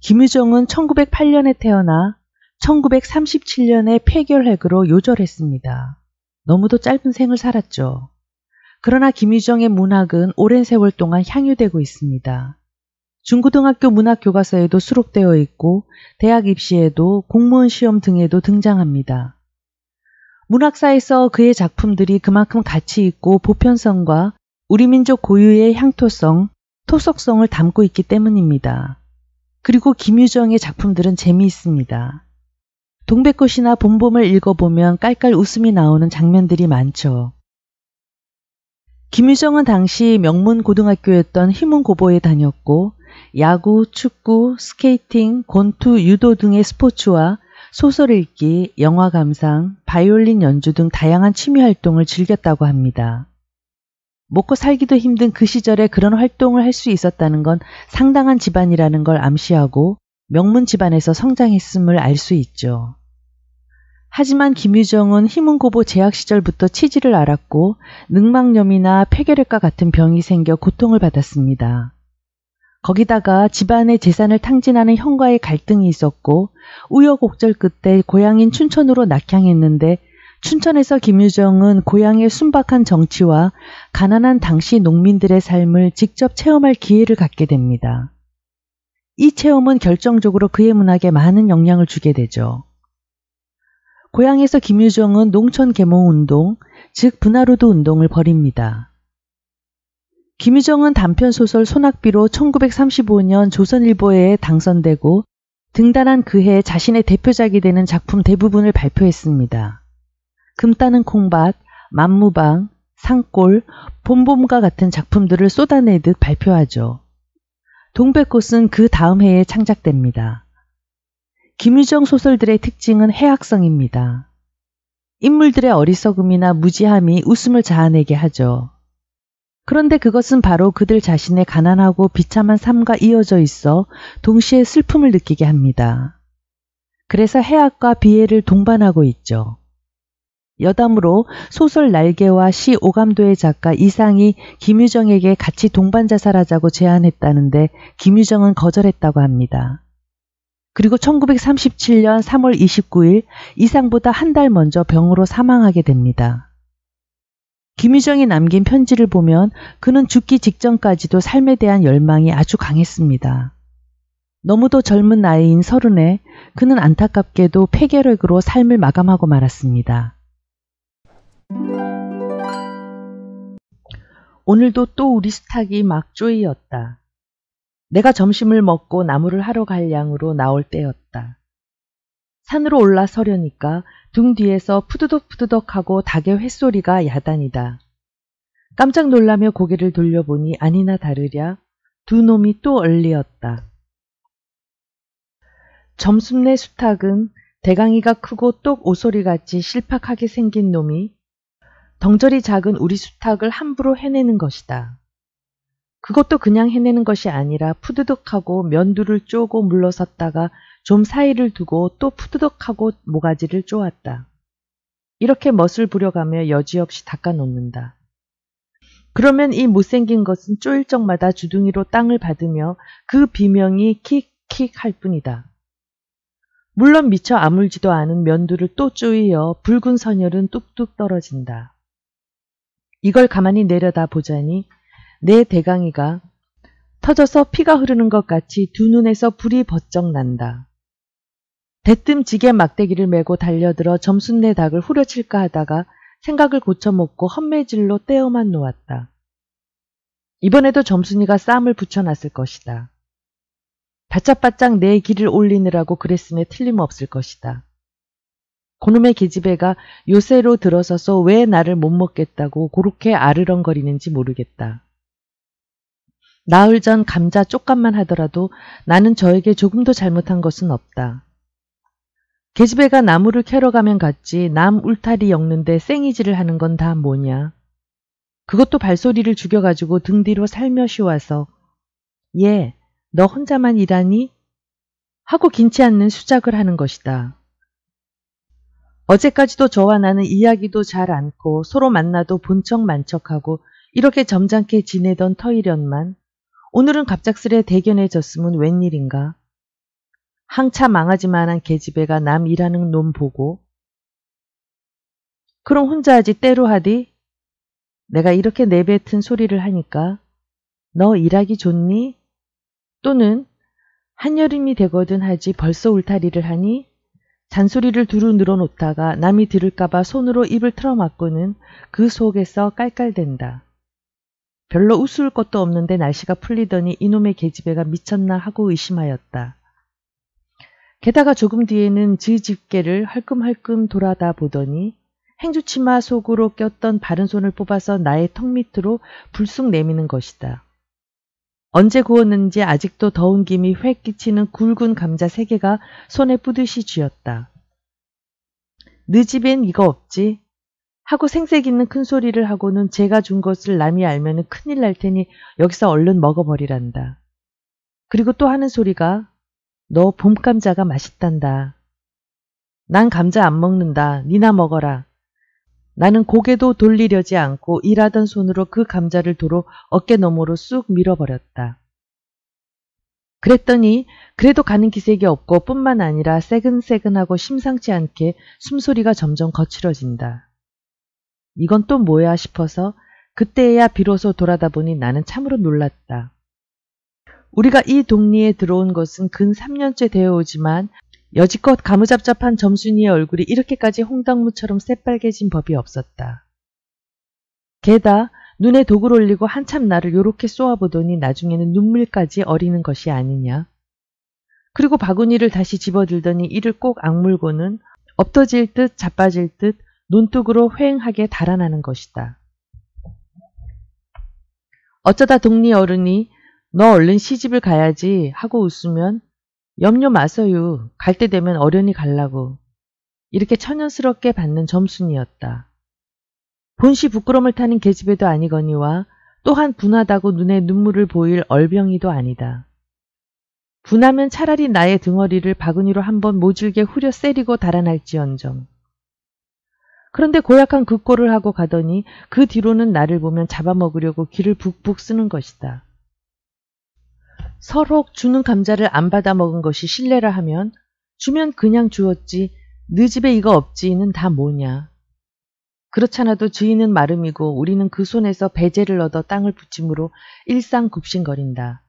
김유정은 1908년에 태어나 1937년에 폐결핵으로 요절했습니다. 너무도 짧은 생을 살았죠. 그러나 김유정의 문학은 오랜 세월 동안 향유되고 있습니다. 중고등학교 문학 교과서에도 수록되어 있고 대학 입시에도 공무원 시험 등에도 등장합니다. 문학사에서 그의 작품들이 그만큼 가치 있고 보편성과 우리 민족 고유의 향토성, 토속성을 담고 있기 때문입니다. 그리고 김유정의 작품들은 재미있습니다. 동백꽃이나 봄봄을 읽어보면 깔깔 웃음이 나오는 장면들이 많죠. 김유정은 당시 명문 고등학교였던 희문고보에 다녔고 야구, 축구, 스케이팅, 권투, 유도 등의 스포츠와 소설 읽기, 영화 감상, 바이올린 연주 등 다양한 취미 활동을 즐겼다고 합니다. 먹고 살기도 힘든 그 시절에 그런 활동을 할 수 있었다는 건 상당한 집안이라는 걸 암시하고 명문 집안에서 성장했음을 알 수 있죠. 하지만 김유정은 희문고보 재학 시절부터 치질을 앓았고 늑막염이나 폐결핵과 같은 병이 생겨 고통을 받았습니다. 거기다가 집안의 재산을 탕진하는 형과의 갈등이 있었고 우여곡절 끝에 고향인 춘천으로 낙향했는데 춘천에서 김유정은 고향의 순박한 정치와 가난한 당시 농민들의 삶을 직접 체험할 기회를 갖게 됩니다. 이 체험은 결정적으로 그의 문학에 많은 영향을 주게 되죠. 고향에서 김유정은 농촌 계몽운동, 즉 분화로드 운동을 벌입니다. 김유정은 단편소설 소낙비로 1935년 조선일보에 당선되고 등단한 그해 자신의 대표작이 되는 작품 대부분을 발표했습니다. 금 따는 콩밭, 만무방, 산골, 봄봄과 같은 작품들을 쏟아내듯 발표하죠. 동백꽃은 그 다음 해에 창작됩니다. 김유정 소설들의 특징은 해학성입니다. 인물들의 어리석음이나 무지함이 웃음을 자아내게 하죠. 그런데 그것은 바로 그들 자신의 가난하고 비참한 삶과 이어져 있어 동시에 슬픔을 느끼게 합니다. 그래서 해학과 비애를 동반하고 있죠. 여담으로 소설 날개와 시 오감도의 작가 이상이 김유정에게 같이 동반자살하자고 제안했다는데 김유정은 거절했다고 합니다. 그리고 1937년 3월 29일 이상보다 한 달 먼저 병으로 사망하게 됩니다. 김유정이 남긴 편지를 보면 그는 죽기 직전까지도 삶에 대한 열망이 아주 강했습니다. 너무도 젊은 나이인 30에 그는 안타깝게도 폐결핵으로 삶을 마감하고 말았습니다. 오늘도 또 우리 수탉이 막 쪼이었다. 내가 점심을 먹고 나무를 하러 갈 양으로 나올 때였다. 산으로 올라서려니까 등 뒤에서 푸드덕푸드덕하고 닭의 횟소리가 야단이다. 깜짝 놀라며 고개를 돌려보니 아니나 다르랴 두 놈이 또 얼리었다. 점순내 수탉은 대강이가 크고 똑 오소리같이 실팍하게 생긴 놈이 덩저리 작은 우리 수탉을 함부로 해내는 것이다. 그것도 그냥 해내는 것이 아니라 푸드덕하고 면두를 쪼고 물러섰다가 좀 사이를 두고 또 푸드덕하고 모가지를 쪼았다. 이렇게 멋을 부려가며 여지없이 닦아놓는다. 그러면 이 못생긴 것은 쪼일 적마다 주둥이로 땅을 받으며 그 비명이 킥킥 할 뿐이다. 물론 미처 아물지도 않은 면두를 또 쪼이어 붉은 선혈은 뚝뚝 떨어진다. 이걸 가만히 내려다 보자니 내 대강이가 터져서 피가 흐르는 것 같이 두 눈에서 불이 번쩍 난다. 대뜸 지게 막대기를 메고 달려들어 점순내 닭을 후려칠까 하다가 생각을 고쳐먹고 헛매질로 떼어만 놓았다. 이번에도 점순이가 쌈을 붙여놨을 것이다. 바짝바짝 내 길을 올리느라고 그랬음에 틀림없을 것이다. 그놈의 계집애가 요새로 들어서서 왜 나를 못 먹겠다고 그렇게 아르렁거리는지 모르겠다. 나흘 전 감자 쪽값만 하더라도 나는 저에게 조금도 잘못한 것은 없다. 계집애가 나무를 캐러 가면 갔지 남 울타리 엮는데 쌩이질을 하는 건 다 뭐냐. 그것도 발소리를 죽여가지고 등 뒤로 살며시 와서 얘, 너 혼자만 일하니? 하고 긴치 않는 수작을 하는 것이다. 어제까지도 저와 나는 이야기도 잘 않고 서로 만나도 본척 만척하고 이렇게 점잖게 지내던 터이련만 오늘은 갑작스레 대견해졌으면 웬일인가. 항차 망하지만한 계집애가 남 일하는 놈 보고 그럼 혼자 하지 때로 하디? 내가 이렇게 내뱉은 소리를 하니까 너 일하기 좋니? 또는 한여름이 되거든 하지 벌써 울타리를 하니? 잔소리를 두루 늘어놓다가 남이 들을까봐 손으로 입을 틀어막고는 그 속에서 깔깔댄다. 별로 웃을 것도 없는데 날씨가 풀리더니 이놈의 계집애가 미쳤나 하고 의심하였다. 게다가 조금 뒤에는 즈 집게를 헐끔헐끔 돌아다 보더니 행주치마 속으로 꼈던 바른 손을 뽑아서 나의 턱 밑으로 불쑥 내미는 것이다. 언제 구웠는지 아직도 더운 김이 획 끼치는 굵은 감자 3개가 손에 뿌듯이 쥐었다. 너 집엔 이거 없지? 하고 생색 있는 큰 소리를 하고는 제가 준 것을 남이 알면은 큰일 날 테니 여기서 얼른 먹어버리란다. 그리고 또 하는 소리가 너 봄감자가 맛있단다. 난 감자 안 먹는다. 니나 먹어라. 나는 고개도 돌리려지 않고 일하던 손으로 그 감자를 도로 어깨 너머로 쑥 밀어버렸다. 그랬더니 그래도 가는 기색이 없고 뿐만 아니라 새근새근하고 심상치 않게 숨소리가 점점 거칠어진다. 이건 또 뭐야 싶어서 그때야 비로소 돌아다 보니 나는 참으로 놀랐다. 우리가 이 동리에 들어온 것은 근 3년째 되어 오지만 여지껏 가무잡잡한 점순이의 얼굴이 이렇게까지 홍당무처럼 새빨개진 법이 없었다. 게다 눈에 독을 올리고 한참 나를 요렇게 쏘아보더니 나중에는 눈물까지 어리는 것이 아니냐. 그리고 바구니를 다시 집어들더니 이를 꼭 악물고는 엎어질 듯 자빠질 듯 논뚝으로 휑하게 달아나는 것이다. 어쩌다 동리 어른이 너 얼른 시집을 가야지 하고 웃으면 염려 마서유. 갈 때 되면 어련히 갈라고. 이렇게 천연스럽게 받는 점순이었다. 본시 부끄럼을 타는 계집애도 아니거니와 또한 분하다고 눈에 눈물을 보일 얼병이도 아니다. 분하면 차라리 나의 등허리를 바구니로 한번 모질게 후려 세리고 달아날지언정. 그런데 고약한 그 꼴을 하고 가더니 그 뒤로는 나를 보면 잡아먹으려고 귀를 북북 쓰는 것이다. 서로 주는 감자를 안 받아 먹은 것이 실례라 하면 주면 그냥 주었지 너 집에 이거 없지는 다 뭐냐. 그렇잖아도 주인은 마름이고 우리는 그 손에서 배제를 얻어 땅을 부침으로 일상굽신거린다.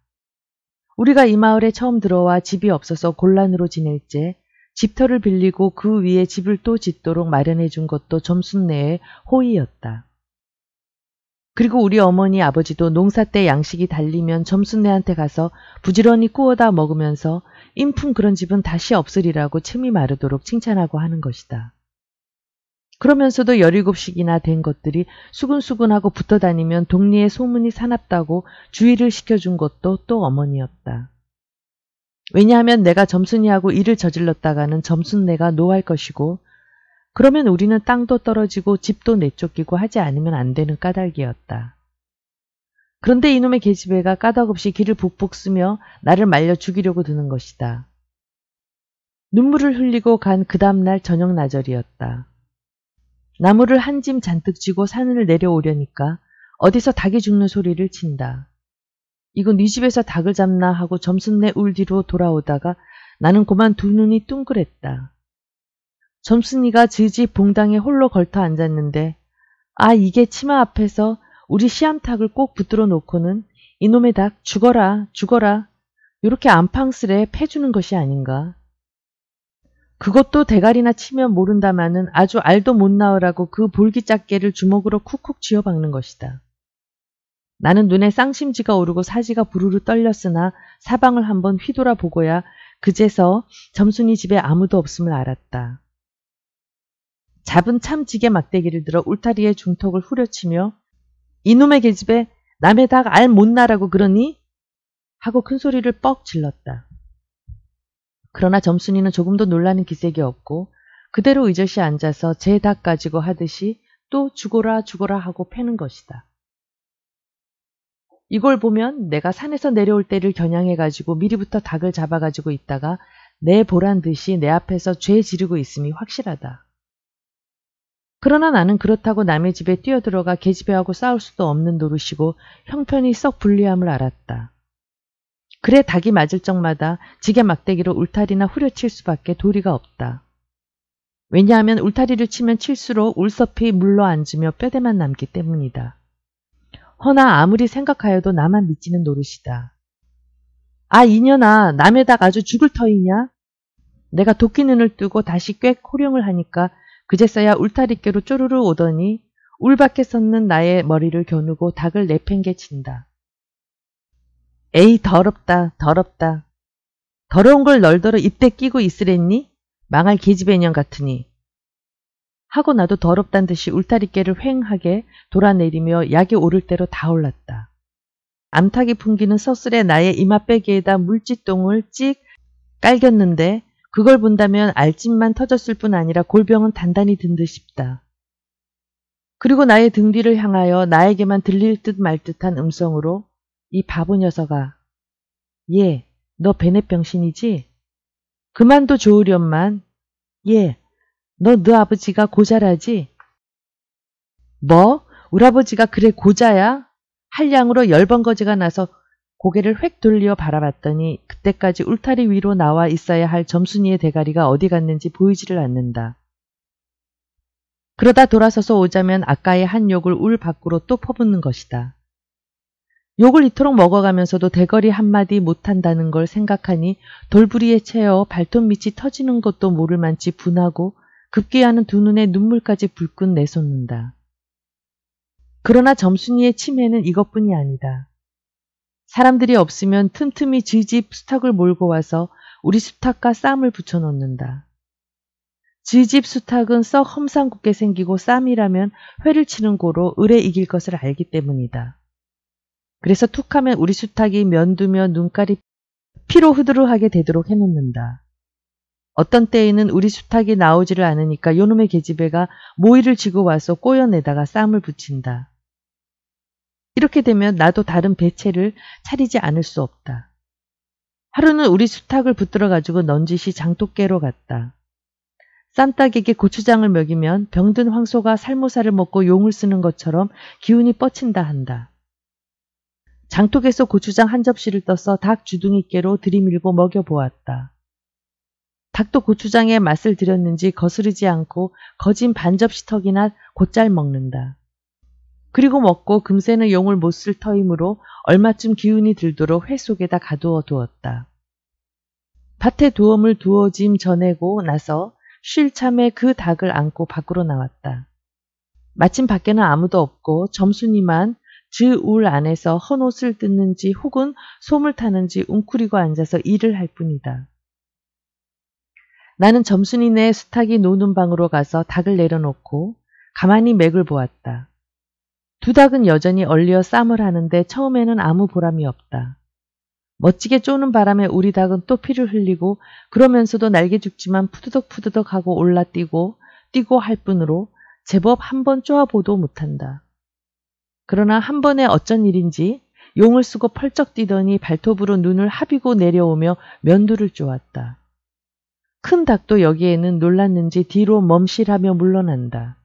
우리가 이 마을에 처음 들어와 집이 없어서 곤란으로 지낼 때 집터를 빌리고 그 위에 집을 또 짓도록 마련해 준 것도 점순네의 호의였다. 그리고 우리 어머니 아버지도 농사 때 양식이 달리면 점순네한테 가서 부지런히 구워다 먹으면서 인품 그런 집은 다시 없으리라고 침이 마르도록 칭찬하고 하는 것이다. 그러면서도 17씩이나 된 것들이 수근수근하고 붙어다니면 동리에 소문이 사납다고 주의를 시켜준 것도 또 어머니였다. 왜냐하면 내가 점순이하고 일을 저질렀다가는 점순네가 노할 것이고 그러면 우리는 땅도 떨어지고 집도 내쫓기고 하지 않으면 안 되는 까닭이었다. 그런데 이놈의 계집애가 까닭없이 귀를 북북 쓰며 나를 말려 죽이려고 드는 것이다. 눈물을 흘리고 간 그 다음날 저녁 나절이었다. 나무를 한 짐 잔뜩 쥐고 산을 내려오려니까 어디서 닭이 죽는 소리를 친다. 이거 네 집에서 닭을 잡나 하고 점순네 울 뒤로 돌아오다가 나는 그만 두 눈이 뚱그랬다. 점순이가 즈집 봉당에 홀로 걸터 앉았는데 아 이게 치마 앞에서 우리 시암탉을 꼭 붙들어 놓고는 이놈의 닭 죽어라 죽어라 요렇게 안팡스레 패주는 것이 아닌가. 그것도 대가리나 치면 모른다마는 아주 알도 못 나으라고 그 볼기짝개를 주먹으로 쿡쿡 쥐어박는 것이다. 나는 눈에 쌍심지가 오르고 사지가 부르르 떨렸으나 사방을 한번 휘돌아보고야 그제서 점순이 집에 아무도 없음을 알았다. 잡은 참지게 막대기를 들어 울타리의 중턱을 후려치며 이놈의 계집애 남의 닭 알 못 나라고 그러니? 하고 큰 소리를 뻑 질렀다. 그러나 점순이는 조금도 놀라는 기색이 없고 그대로 의젓이 앉아서 제 닭 가지고 하듯이 또 죽어라 죽어라 하고 패는 것이다. 이걸 보면 내가 산에서 내려올 때를 겨냥해가지고 미리부터 닭을 잡아가지고 있다가 내 보란 듯이 내 앞에서 죄 지르고 있음이 확실하다. 그러나 나는 그렇다고 남의 집에 뛰어들어가 계집애하고 싸울 수도 없는 노릇이고 형편이 썩 불리함을 알았다. 그래 닭이 맞을 적마다 지게 막대기로 울타리나 후려칠 수밖에 도리가 없다. 왜냐하면 울타리를 치면 칠수록 울섭이 물러앉으며 뼈대만 남기 때문이다. 허나 아무리 생각하여도 나만 믿지는 노릇이다. 아 이년아, 남의 닭 아주 죽을 터이냐? 내가 도끼 눈을 뜨고 다시 꽤 호령을 하니까 그제서야 울타리께로 쪼르르 오더니 울 밖에 섰는 나의 머리를 겨누고 닭을 내팽개친다. 에이 더럽다 더럽다. 더러운 걸 널더러 입대 끼고 있으랬니? 망할 계집애년 같으니. 하고 나도 더럽단 듯이 울타리깨를 휑하게 돌아내리며 약이 오를 대로 다 올랐다. 암탉이 풍기는 서슬에 나의 이마빼기에다 물지똥을 찍 깔겼는데 그걸 본다면 알찜만 터졌을 뿐 아니라 골병은 단단히 든 듯 싶다. 그리고 나의 등 뒤를 향하여 나에게만 들릴 듯 말 듯한 음성으로 이 바보 녀석아. 예, 너 베넷병신이지? 그만둬 좋으련만. 예, 너 아버지가 고자라지? 뭐? 우리 아버지가 그래 고자야? 한량으로 열번거지가 나서 고개를 획 돌려 바라봤더니 그때까지 울타리 위로 나와 있어야 할 점순이의 대가리가 어디 갔는지 보이지를 않는다. 그러다 돌아서서 오자면 아까의 한 욕을 울 밖으로 또 퍼붓는 것이다. 욕을 이토록 먹어가면서도 대거리 한마디 못한다는 걸 생각하니 돌부리에 채어 발톱 밑이 터지는 것도 모를 만치 분하고 급기야는 두 눈에 눈물까지 불끈 내솟는다. 그러나 점순이의 치매는 이것뿐이 아니다. 사람들이 없으면 틈틈이 즈집 수탉을 몰고 와서 우리 수탉과 쌈을 붙여놓는다. 즈집 수탉은 썩 험상궂게 생기고 쌈이라면 회를 치는 고로 을에 이길 것을 알기 때문이다. 그래서 툭하면 우리 수탉이 면두며 눈깔이 피로 흐드러하게 되도록 해놓는다. 어떤 때에는 우리 수탉이 나오지를 않으니까 요놈의 계집애가 모이를 지고 와서 꼬여내다가 쌈을 붙인다. 이렇게 되면 나도 다른 배채를 차리지 않을 수 없다. 하루는 우리 수탉을 붙들어 가지고 넌지시 장독깨로 갔다. 쌈닭에게 고추장을 먹이면 병든 황소가 살모사를 먹고 용을 쓰는 것처럼 기운이 뻗친다 한다. 장독에서 고추장 한 접시를 떠서 닭 주둥이깨로 들이밀고 먹여보았다. 닭도 고추장에 맛을 들였는지 거스르지 않고 거진 반 접시 턱이나 곧잘 먹는다. 그리고 먹고 금세는 용을 못 쓸 터이므로 얼마쯤 기운이 들도록 회 속에다 가두어 두었다. 밭에 두엄을 두어짐 전에고 나서 쉴 참에 그 닭을 안고 밖으로 나왔다. 마침 밖에는 아무도 없고 점순이만 울 안에서 헌옷을 뜯는지 혹은 솜을 타는지 웅크리고 앉아서 일을 할 뿐이다. 나는 점순이네 수탉이 노는 방으로 가서 닭을 내려놓고 가만히 맥을 보았다. 두 닭은 여전히 얼리어 쌈을 하는데 처음에는 아무 보람이 없다. 멋지게 쪼는 바람에 우리 닭은 또 피를 흘리고 그러면서도 날개 죽지만 푸드덕푸드덕 하고 올라뛰고 뛰고 할 뿐으로 제법 한 번 쪼아보도 못한다. 그러나 한 번에 어쩐 일인지 용을 쓰고 펄쩍 뛰더니 발톱으로 눈을 하비고 내려오며 면두를 쪼았다. 큰 닭도 여기에는 놀랐는지 뒤로 멈실하며 물러난다.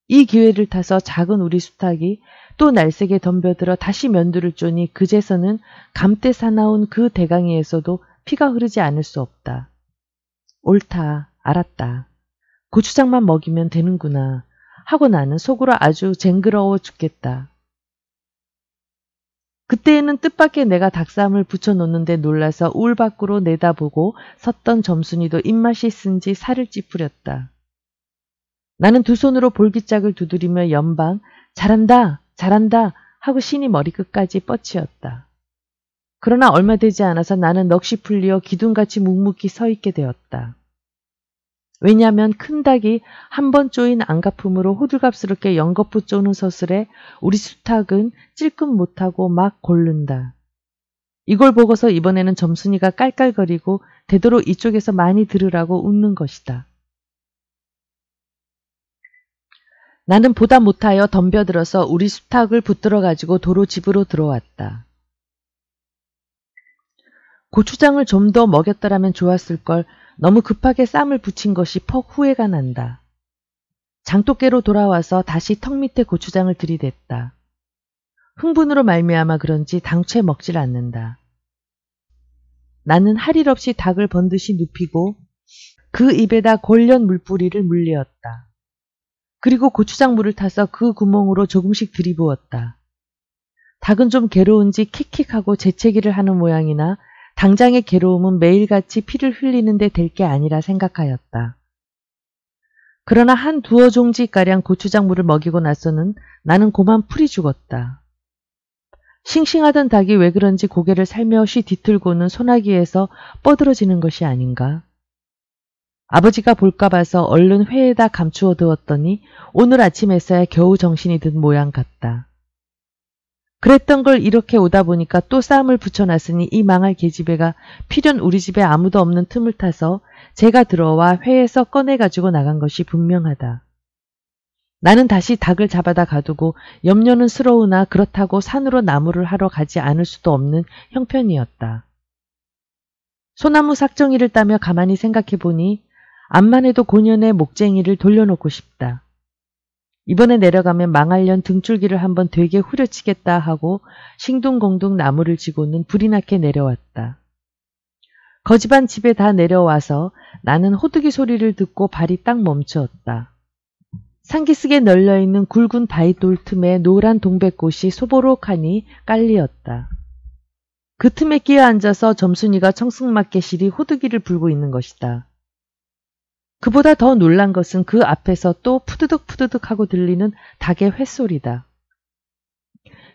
이 기회를 타서 작은 우리 수탉이 또 날쌔게 덤벼들어 다시 면두를 쪼니 그제서는 감때 사나운 그 대강이에서도 피가 흐르지 않을 수 없다. 옳다, 알았다. 고추장만 먹이면 되는구나 하고 나는 속으로 아주 쟁그러워 죽겠다. 그때에는 뜻밖의 내가 닭쌈을 붙여놓는데 놀라서 울 밖으로 내다보고 섰던 점순이도 입맛이 쓴지 살을 찌푸렸다. 나는 두 손으로 볼기짝을 두드리며 연방 잘한다 잘한다 하고 신이 머리끝까지 뻗치었다. 그러나 얼마 되지 않아서 나는 넋이 풀리어 기둥같이 묵묵히 서 있게 되었다. 왜냐하면 큰 닭이 한 번 쪼인 안가품으로 호들갑스럽게 연거푸 쪼는 서슬에 우리 수탉은 찔끔 못하고 막 골른다. 이걸 보고서 이번에는 점순이가 깔깔거리고 되도록 이쪽에서 많이 들으라고 웃는 것이다. 나는 보다 못하여 덤벼들어서 우리 수탉을 붙들어 가지고 도로 집으로 들어왔다. 고추장을 좀 더 먹였더라면 좋았을 걸 너무 급하게 쌈을 붙인 것이 퍽 후회가 난다. 장독깨로 돌아와서 다시 턱 밑에 고추장을 들이댔다. 흥분으로 말미암아 그런지 당최 먹질 않는다. 나는 할 일 없이 닭을 번듯이 눕히고 그 입에다 골련 물뿌리를 물리었다. 그리고 고추장물을 타서 그 구멍으로 조금씩 들이부었다. 닭은 좀 괴로운지 킥킥하고 재채기를 하는 모양이나 당장의 괴로움은 매일같이 피를 흘리는데 될 게 아니라 생각하였다. 그러나 한 두어 종지가량 고추장물을 먹이고 나서는 나는 고만 풀이 죽었다. 싱싱하던 닭이 왜 그런지 고개를 살며시 뒤틀고는 소나기에서 뻗어지는 것이 아닌가. 아버지가 볼까 봐서 얼른 회에다 감추어 두었더니 오늘 아침에서야 겨우 정신이 든 모양 같다. 그랬던 걸 이렇게 오다 보니까 또 쌈을 붙여놨으니 이 망할 계집애가 필연 우리 집에 아무도 없는 틈을 타서 제가 들어와 회에서 꺼내가지고 나간 것이 분명하다. 나는 다시 닭을 잡아다 가두고 염려는 스러우나 그렇다고 산으로 나무를 하러 가지 않을 수도 없는 형편이었다. 소나무 삭정이를 따며 가만히 생각해보니 암만 해도 고년의 목쟁이를 돌려놓고 싶다. 이번에 내려가면 망할년 등줄기를 한번 되게 후려치겠다 하고 싱둥공둥 나무를 지고는 불이 나게 내려왔다. 거지반 집에 다 내려와서 나는 호두기 소리를 듣고 발이 딱 멈추었다. 상기슭에 널려있는 굵은 바위돌 틈에 노란 동백꽃이 소보록하니 깔리었다. 그 틈에 끼어 앉아서 점순이가 청승맞게 시리 호두기를 불고 있는 것이다. 그보다 더 놀란 것은 그 앞에서 또 푸드득푸드득 하고 들리는 닭의 횟소리다.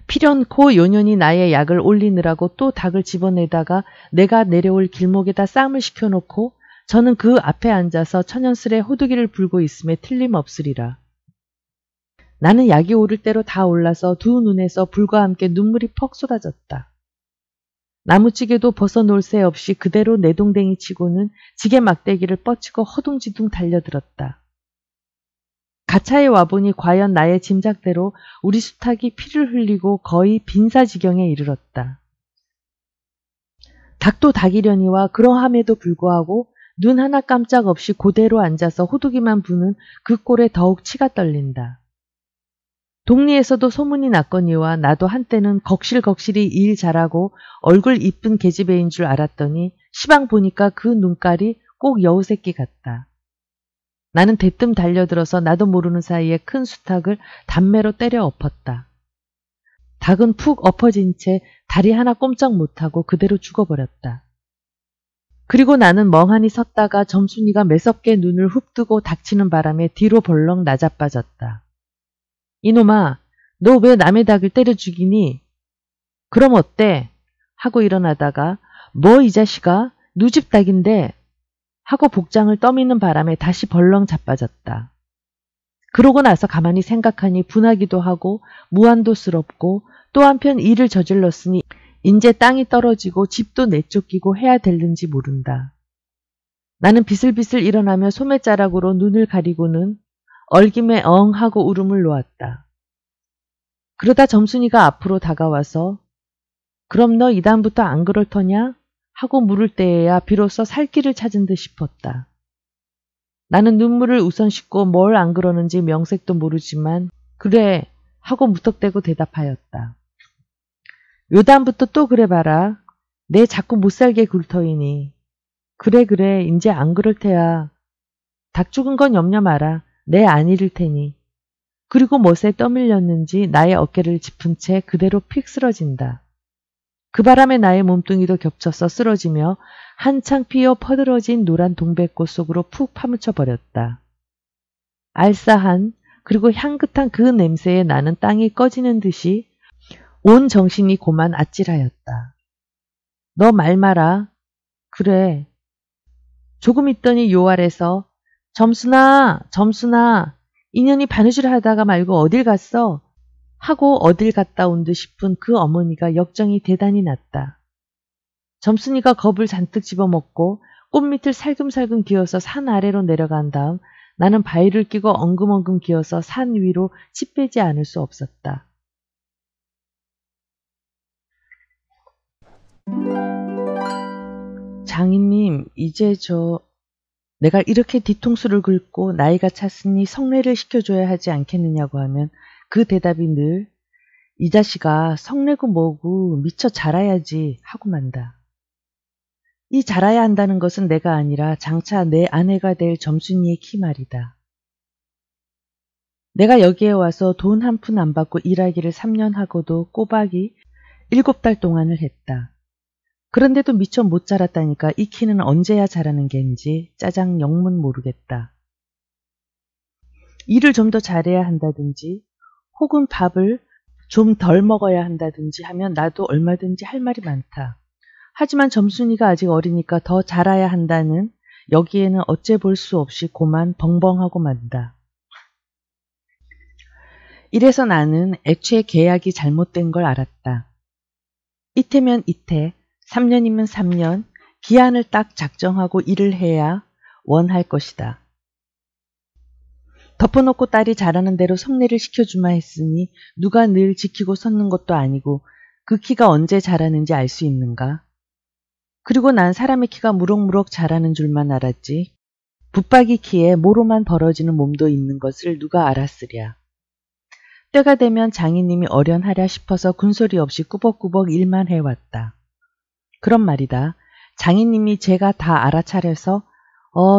필연코 요년이 나의 약을 올리느라고 또 닭을 집어내다가 내가 내려올 길목에다 쌈을 시켜놓고 저는 그 앞에 앉아서 천연스레 호두기를 불고 있음에 틀림없으리라. 나는 약이 오를 대로 다 올라서 두 눈에서 불과 함께 눈물이 퍽 쏟아졌다. 나무찌개도 벗어놓을 새 없이 그대로 내동댕이 치고는 지게 막대기를 뻗치고 허둥지둥 달려들었다. 가차에 와보니 과연 나의 짐작대로 우리 수탉이 피를 흘리고 거의 빈사지경에 이르렀다. 닭도 닭이려니와 그러함에도 불구하고 눈 하나 깜짝 없이 그대로 앉아서 호두기만 부는 그 꼴에 더욱 치가 떨린다. 동리에서도 소문이 났거니와 나도 한때는 걱실걱실이 일 잘하고 얼굴 이쁜 계집애인 줄 알았더니 시방 보니까 그 눈깔이 꼭 여우새끼 같다. 나는 대뜸 달려들어서 나도 모르는 사이에 큰 수탉을 단매로 때려 엎었다. 닭은 푹 엎어진 채 다리 하나 꼼짝 못하고 그대로 죽어버렸다. 그리고 나는 멍하니 섰다가 점순이가 매섭게 눈을 훅 뜨고 닥치는 바람에 뒤로 벌렁 나자빠졌다. 이놈아, 너 왜 남의 닭을 때려 죽이니? 그럼 어때? 하고 일어나다가 뭐 이 자식아? 누집 닭인데? 하고 복장을 떠미는 바람에 다시 벌렁 자빠졌다. 그러고 나서 가만히 생각하니 분하기도 하고 무한도스럽고 또 한편 일을 저질렀으니 인제 땅이 떨어지고 집도 내쫓기고 해야 될는지 모른다. 나는 비슬비슬 일어나며 소매자락으로 눈을 가리고는 얼김에 엉 하고 울음을 놓았다. 그러다 점순이가 앞으로 다가와서 그럼 너 이다음부터 안 그럴 터냐? 하고 물을 때에야 비로소 살 길을 찾은 듯 싶었다. 나는 눈물을 우선 씻고 뭘 안 그러는지 명색도 모르지만 그래 하고 무턱대고 대답하였다. 요다음부터 또 그래봐라. 내 자꾸 못살게 굴터이니. 그래 인제 안 그럴 테야. 닭 죽은 건 염려 마라. 내 안 잃을 테니. 그리고 멋에 떠밀렸는지 나의 어깨를 짚은 채 그대로 픽 쓰러진다. 그 바람에 나의 몸뚱이도 겹쳐서 쓰러지며 한창 피어 퍼들어진 노란 동백꽃 속으로 푹 파묻혀 버렸다. 알싸한 그리고 향긋한 그 냄새에 나는 땅이 꺼지는 듯이 온 정신이 고만 아찔하였다. 너 말 마라. 그래. 조금 있더니 요 아래서 점순아, 인연이 바느질 하다가 말고 어딜 갔어? 하고 어딜 갔다 온 듯 싶은 그 어머니가 역정이 대단히 났다. 점순이가 겁을 잔뜩 집어먹고 꽃밑을 살금살금 기어서 산 아래로 내려간 다음 나는 바위를 끼고 엉금엉금 기어서 산 위로 치 빼지 않을 수 없었다. 장인님, 이제 내가 이렇게 뒤통수를 긁고 나이가 찼으니 성례를 시켜줘야 하지 않겠느냐고 하면 그 대답이 늘 이 자식아 성례고 뭐고 미처 자라야지 하고 만다. 이 자라야 한다는 것은 내가 아니라 장차 내 아내가 될 점순이의 키 말이다. 내가 여기에 와서 돈 한 푼 안 받고 일하기를 3년 하고도 꼬박이 7달 동안을 했다. 그런데도 미처 못 자랐다니까 이 키는 언제야 자라는 겐지 짜장 영문 모르겠다. 일을 좀 더 잘해야 한다든지 혹은 밥을 좀 덜 먹어야 한다든지 하면 나도 얼마든지 할 말이 많다. 하지만 점순이가 아직 어리니까 더 자라야 한다는 여기에는 어째 볼 수 없이 고만 벙벙하고 만다. 이래서 나는 애초에 계약이 잘못된 걸 알았다. 이태면 이태, 3년이면 3년, 기한을 딱 작정하고 일을 해야 원할 것이다. 덮어놓고 딸이 잘하는 대로 성례를 시켜주마 했으니 누가 늘 지키고 섰는 것도 아니고 그 키가 언제 자라는지 알 수 있는가? 그리고 난 사람의 키가 무럭무럭 자라는 줄만 알았지. 붙박이 키에 모로만 벌어지는 몸도 있는 것을 누가 알았으랴. 때가 되면 장인님이 어련하랴 싶어서 군소리 없이 꾸벅꾸벅 일만 해왔다. 그런 말이다. 장인님이 제가 다 알아차려서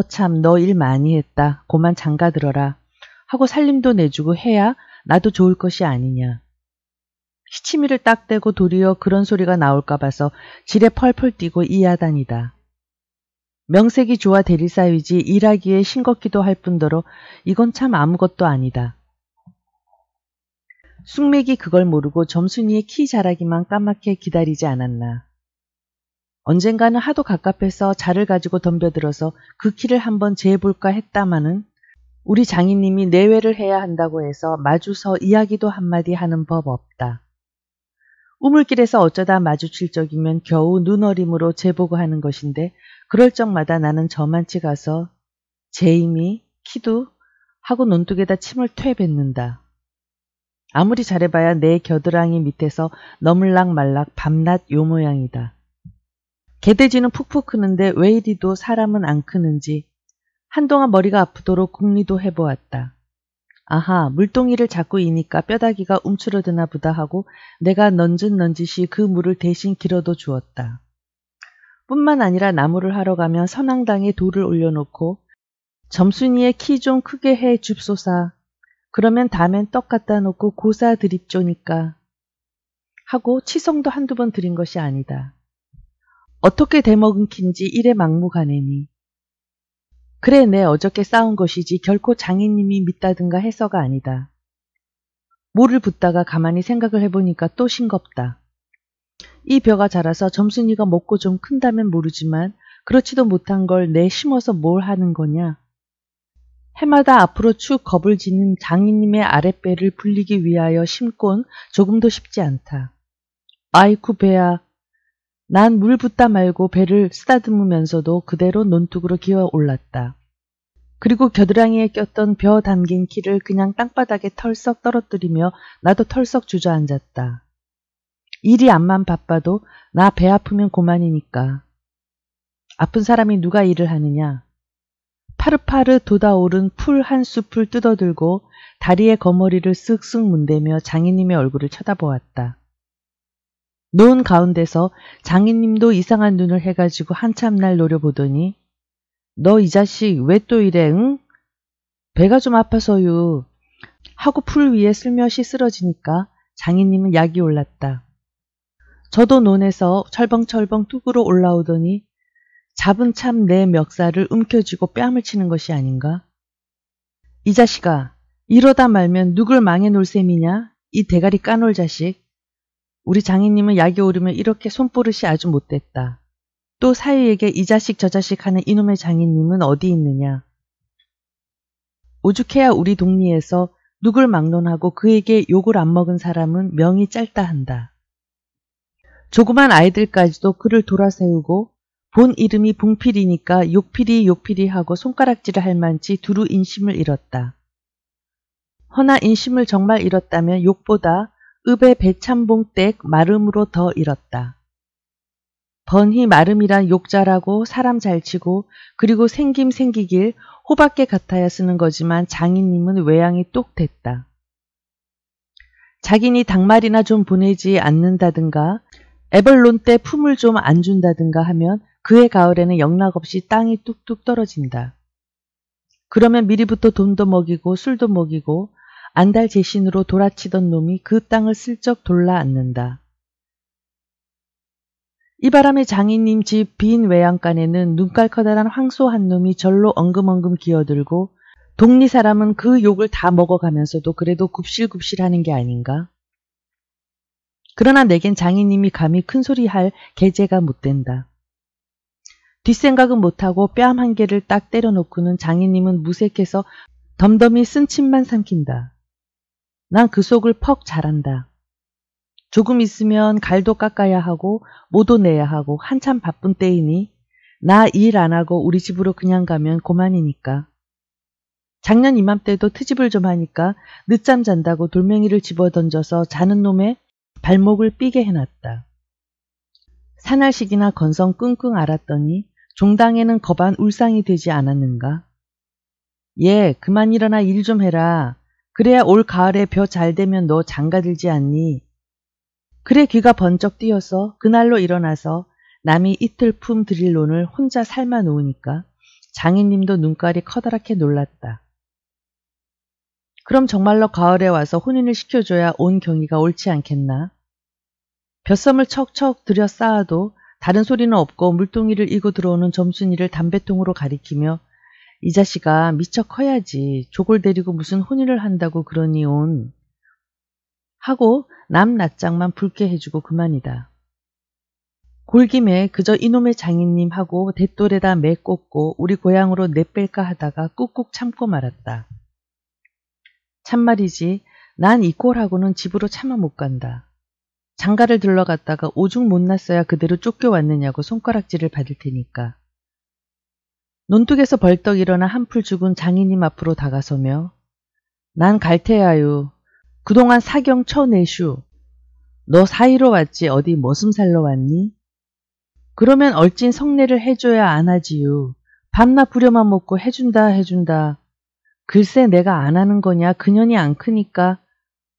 참 너 일 많이 했다. 고만 장가들어라. 하고 살림도 내주고 해야 나도 좋을 것이 아니냐. 시치미를 딱 대고 도리어 그런 소리가 나올까 봐서 지레 펄펄 뛰고 이야단이다. 명색이 좋아 대리사위지 일하기에 싱겁기도 할 뿐더러 이건 참 아무것도 아니다. 쑥맥이 그걸 모르고 점순이의 키 자라기만 까맣게 기다리지 않았나. 언젠가는 하도 갑갑해서 자를 가지고 덤벼들어서 그 키를 한번 재볼까 했다마는 우리 장인님이 내외를 해야 한다고 해서 마주서 이야기도 한마디 하는 법 없다. 우물길에서 어쩌다 마주칠 적이면 겨우 눈어림으로 재보고 하는 것인데 그럴 적마다 나는 저만치 가서 제임이 키도 하고 논둑에다 침을 퇴 뱉는다. 아무리 잘해봐야 내 겨드랑이 밑에서 너물락말락 밤낮 요 모양이다. 개돼지는 푹푹 크는데 왜 이리도 사람은 안 크는지 한동안 머리가 아프도록 궁리도 해보았다. 아하, 물동이를 자꾸 이니까 뼈다귀가 움츠러드나 보다 하고 내가 넌짓넌짓이 그 물을 대신 길어도 주었다. 뿐만 아니라 나무를 하러 가면 선앙당에 돌을 올려놓고 점순이의 키 좀 크게 해 줍소사. 그러면 다음엔 떡 갖다 놓고 고사 드립조니까 하고 치성도 한두 번 드린 것이 아니다. 어떻게 대먹은 킨지 이래 막무가내니. 그래 내 어저께 싸운 것이지 결코 장인님이 믿다든가 해서가 아니다. 모를 붓다가 가만히 생각을 해보니까 또 싱겁다. 이 벼가 자라서 점순이가 먹고 좀 큰다면 모르지만 그렇지도 못한 걸 내 심어서 뭘 하는 거냐. 해마다 앞으로 축 겁을 지는 장인님의 아랫배를 불리기 위하여 심곤 조금도 쉽지 않다. 아이쿠 배야. 난 물 붓다 말고 배를 쓰다듬으면서도 그대로 논둑으로 기어 올랐다. 그리고 겨드랑이에 꼈던 벼 담긴 키를 그냥 땅바닥에 털썩 떨어뜨리며 나도 털썩 주저앉았다. 일이 암만 바빠도 나 배 아프면 고만이니까. 아픈 사람이 누가 일을 하느냐. 파르파르 돋아오른 풀 한 숲을 뜯어들고 다리에 거머리를 쓱쓱 문대며 장인님의 얼굴을 쳐다보았다. 노은 가운데서 장인님도 이상한 눈을 해가지고 한참 날 노려보더니 너 이 자식 왜 또 이래 응? 배가 좀 아파서유 하고 풀 위에 슬며시 쓰러지니까 장인님은 약이 올랐다. 저도 논에서 철벙철벙 뚝으로 올라오더니 잡은 참 내 멱살을 움켜쥐고 뺨을 치는 것이 아닌가? 이 자식아, 이러다 말면 누굴 망해 놓을 셈이냐? 이 대가리 까놀 자식. 우리 장인님은 약이 오르면 이렇게 손버릇이 아주 못됐다. 또 사위에게 이 자식 저 자식 하는 이놈의 장인님은 어디 있느냐? 오죽해야 우리 동리에서 누굴 막론하고 그에게 욕을 안 먹은 사람은 명이 짧다 한다. 조그만 아이들까지도 그를 돌아세우고 본 이름이 봉필이니까 욕필이 하고 손가락질을 할 만치 두루 인심을 잃었다. 허나 인심을 정말 잃었다면 욕보다 읍의 배참봉댁 마름으로 더 잃었다. 번히 마름이란 욕 잘하고 사람 잘 치고 그리고 생김 생기길 호밖에 같아야 쓰는 거지만 장인님은 외양이 똑 됐다. 자기니 닭말이나 좀 보내지 않는다든가 애벌론 때 품을 좀 안 준다든가 하면 그해 가을에는 영락없이 땅이 뚝뚝 떨어진다. 그러면 미리부터 돈도 먹이고 술도 먹이고 안달 제신으로 돌아치던 놈이 그 땅을 슬쩍 돌라 앉는다. 이 바람에 장인님 집 빈 외양간에는 눈깔 커다란 황소 한 놈이 절로 엉금엉금 기어들고 동리 사람은 그 욕을 다 먹어가면서도 그래도 굽실굽실하는 게 아닌가? 그러나 내겐 장인님이 감히 큰소리할 계제가 못 된다. 뒷생각은 못하고 뺨 한 개를 딱 때려놓고는 장인님은 무색해서 덤덤히 쓴 침만 삼킨다. 난 그 속을 퍽 잘한다. 조금 있으면 갈도 깎아야 하고 모도 내야 하고 한참 바쁜 때이니 나 일 안 하고 우리 집으로 그냥 가면 고만이니까. 작년 이맘때도 트집을 좀 하니까 늦잠 잔다고 돌멩이를 집어던져서 자는 놈의 발목을 삐게 해놨다. 사날식이나 건성 끙끙 앓았더니 종당에는 겁한 울상이 되지 않았는가? 예, 그만 일어나 일 좀 해라. 그래야 올 가을에 벼 잘 되면 너 장가들지 않니? 그래 귀가 번쩍 뛰어서 그날로 일어나서 남이 이틀 품 드릴 논을 혼자 삶아 놓으니까 장인님도 눈깔이 커다랗게 놀랐다. 그럼 정말로 가을에 와서 혼인을 시켜줘야 온 경위가 옳지 않겠나? 벼섬을 척척 들여 쌓아도 다른 소리는 없고 물동이를 이고 들어오는 점순이를 담배통으로 가리키며 이 자식아 미처 커야지 조골 데리고 무슨 혼인을 한다고 그러니 온 하고 남 낯장만 붉게 해주고 그만이다. 골김에 그저 이놈의 장인님하고 대돌에다 매 꽂고 우리 고향으로 내뺄까 하다가 꾹꾹 참고 말았다. 참말이지 난 이 꼴하고는 집으로 차마 못 간다. 장가를 들러갔다가 오죽 못났어야 그대로 쫓겨왔느냐고 손가락질을 받을 테니까. 논둑에서 벌떡 일어나 한풀 죽은 장인님 앞으로 다가서며 난 갈테야유. 그동안 사경 쳐내슈. 너 사이로 왔지 어디 머슴 살러 왔니? 그러면 얼찐 성례를 해줘야 안 하지요. 밤낮 부려만 먹고 해준다. 글쎄 내가 안 하는 거냐 그년이 안 크니까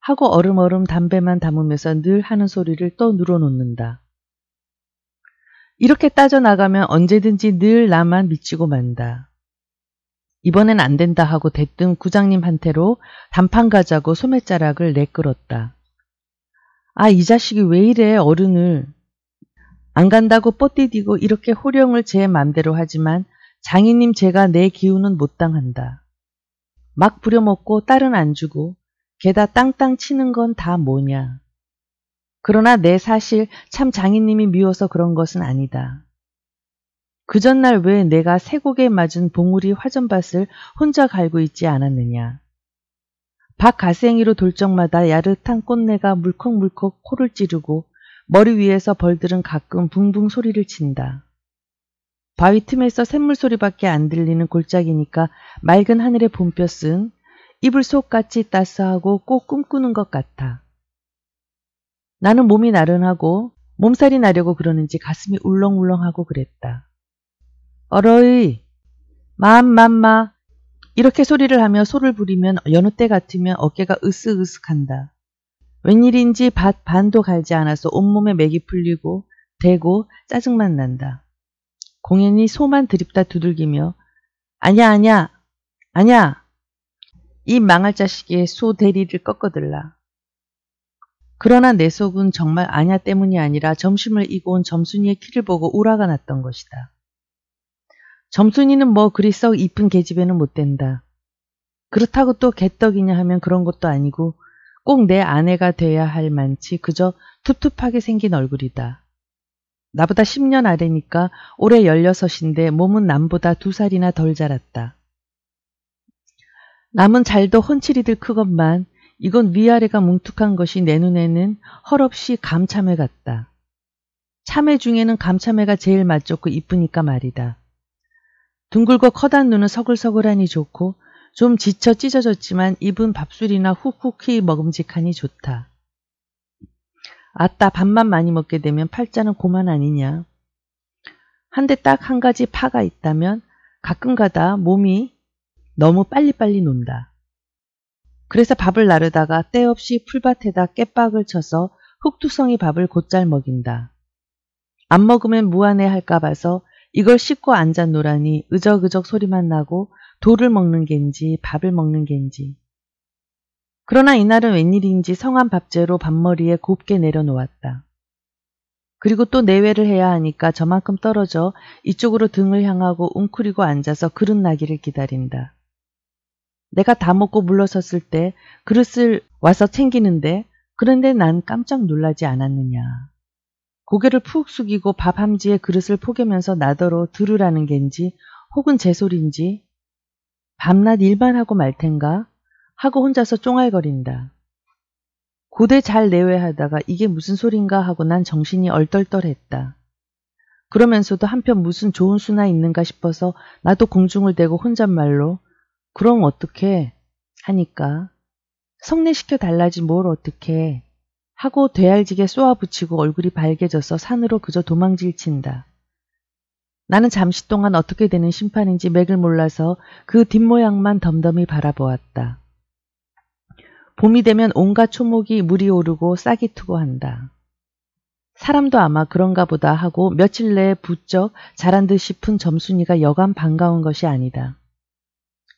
하고 얼음얼음 담배만 담으면서 늘 하는 소리를 또 늘어놓는다. 이렇게 따져나가면 언제든지 늘 나만 미치고 만다. 이번엔 안 된다 하고 대뜸 구장님한테로 단판 가자고 소매자락을 내끌었다. 아, 이 자식이 왜 이래 어른을. 안 간다고 뻗디디고 이렇게 호령을 제 맘대로 하지만 장인님 제가 내 기운은 못 당한다. 막 부려먹고 딸은 안 주고 게다 땅땅 치는 건 다 뭐냐. 그러나 내 사실 참 장인님이 미워서 그런 것은 아니다. 그 전날 왜 내가 쇠고개 맞은 봉우리 화전밭을 혼자 갈고 있지 않았느냐. 밭 가생이로 돌 적마다 야릇한 꽃내가 물컥물컥 코를 찌르고 머리 위에서 벌들은 가끔 붕붕 소리를 친다. 바위 틈에서 샘물 소리밖에 안 들리는 골짜기니까 맑은 하늘의 봄볕은 이불 속같이 따스하고 꼭 꿈꾸는 것 같아. 나는 몸이 나른하고 몸살이 나려고 그러는지 가슴이 울렁울렁하고 그랬다. 어러이, 맘마 이렇게 소리를 하며 소를 부리면 여느 때 같으면 어깨가 으쓱으쓱한다. 웬일인지 밭 반도 갈지 않아서 온몸에 맥이 풀리고 대고 짜증만 난다. 공연히 소만 드립다 두들기며 아냐 이 망할 자식의 소 대리를 꺾어들라. 그러나 내 속은 정말 아냐 때문이 아니라 점심을 이고 온 점순이의 키를 보고 우라가 났던 것이다. 점순이는 뭐 그리 썩 이쁜 계집애는 못 된다. 그렇다고 또 개떡이냐 하면 그런 것도 아니고 꼭 내 아내가 돼야 할 만치 그저 툭툭하게 생긴 얼굴이다. 나보다 10년 아래니까 올해 16인데 몸은 남보다 2살이나 덜 자랐다. 남은 잘도 헌칠이들 크건만 이건 위아래가 뭉툭한 것이 내 눈에는 헐없이 감참해 같다. 참외 중에는 감참외가 제일 맛 좋고 이쁘니까 말이다. 둥글고 커다란 눈은 서글서글하니 좋고 좀 지쳐 찢어졌지만 입은 밥술이나 훅훅히 먹음직하니 좋다. 아따 밥만 많이 먹게 되면 팔자는 고만 아니냐. 한데 딱 한 가지 파가 있다면 가끔가다 몸이 너무 빨리빨리 논다. 그래서 밥을 나르다가 때없이 풀밭에다 깨박을 쳐서 흑투성이 밥을 곧잘 먹인다. 안 먹으면 무안해할까 봐서 이걸 씻고 앉아 노라니 으적으적 소리만 나고 돌을 먹는 겐지 밥을 먹는 겐지. 그러나 이날은 웬일인지 성한 밥재로 밥머리에 곱게 내려놓았다. 그리고 또 내외를 해야 하니까 저만큼 떨어져 이쪽으로 등을 향하고 웅크리고 앉아서 그릇 나기를 기다린다. 내가 다 먹고 물러섰을 때 그릇을 와서 챙기는데 그런데 난 깜짝 놀라지 않았느냐. 고개를 푹 숙이고 밥 함지에 그릇을 포개면서 나더러 들으라는 겐지 혹은 제 소린지 밤낮 일만 하고 말 텐가 하고 혼자서 쫑알거린다. 고대 잘 내외하다가 이게 무슨 소린가 하고 난 정신이 얼떨떨했다. 그러면서도 한편 무슨 좋은 수나 있는가 싶어서 나도 공중을 대고 혼잣말로 그럼 어떡해 하니까 성례시켜 달라지 뭘 어떡해 하고 되알지게 쏘아붙이고 얼굴이 발개져서 산으로 그저 도망질친다. 나는 잠시 동안 어떻게 되는 심판인지 맥을 몰라서 그 뒷모양만 덤덤히 바라보았다. 봄이 되면 온갖 초목이 물이 오르고 싹이 트고 한다. 사람도 아마 그런가 보다 하고 며칠 내에 부쩍 자란 듯 싶은 점순이가 여간 반가운 것이 아니다.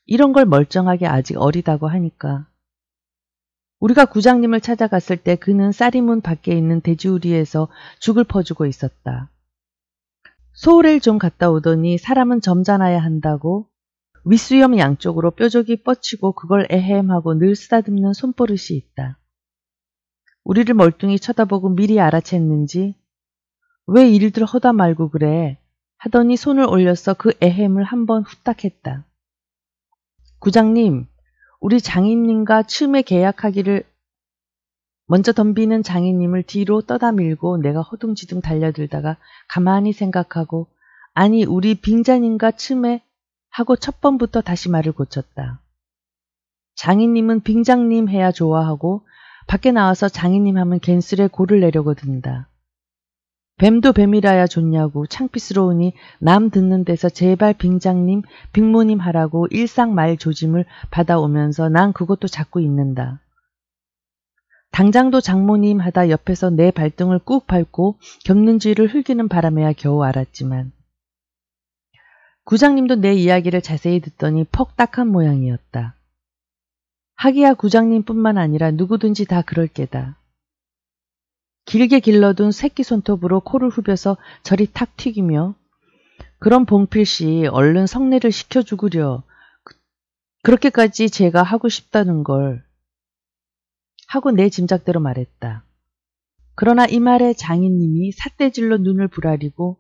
이런 걸 멀쩡하게 아직 어리다고 하니까. 우리가 구장님을 찾아갔을 때 그는 쌀이문 밖에 있는 돼지우리에서 죽을 퍼주고 있었다. 소을을 좀 갔다 오더니 사람은 점잖아야 한다고 윗수염 양쪽으로 뾰족이 뻗치고 그걸 에헴하고 늘 쓰다듬는 손버릇이 있다. 우리를 멀뚱히 쳐다보고 미리 알아챘는지 왜 일들 허다 말고 그래 하더니 손을 올려서 그 에헴을 한번 후딱 했다. 구장님, 우리 장인님과 춤에 계약하기를 먼저 덤비는 장인님을 뒤로 떠다 밀고 내가 허둥지둥 달려들다가 가만히 생각하고 아니 우리 빙자님과 춤에 하고 첫 번부터 다시 말을 고쳤다. 장인님은 빙장님 해야 좋아하고 밖에 나와서 장인님 하면 갠슬에 골을 내려고 든다. 뱀도 뱀이라야 좋냐고 창피스러우니 남 듣는 데서 제발 빙장님, 빙모님 하라고 일상 말 조짐을 받아오면서 난 그것도 자꾸 잊는다. 당장도 장모님 하다 옆에서 내 발등을 꾹 밟고 겹는지를 흘기는 바람에야 겨우 알았지만 구장님도 내 이야기를 자세히 듣더니 퍽 딱한 모양이었다. 하기야 구장님뿐만 아니라 누구든지 다 그럴 게다. 길게 길러둔 새끼 손톱으로 코를 후벼서 저리 탁 튀기며 그럼 봉필씨 얼른 성례를 시켜주구려. 그렇게까지 제가 하고 싶다는 걸 하고 내 짐작대로 말했다. 그러나 이 말에 장인님이 삿대질로 눈을 부라리고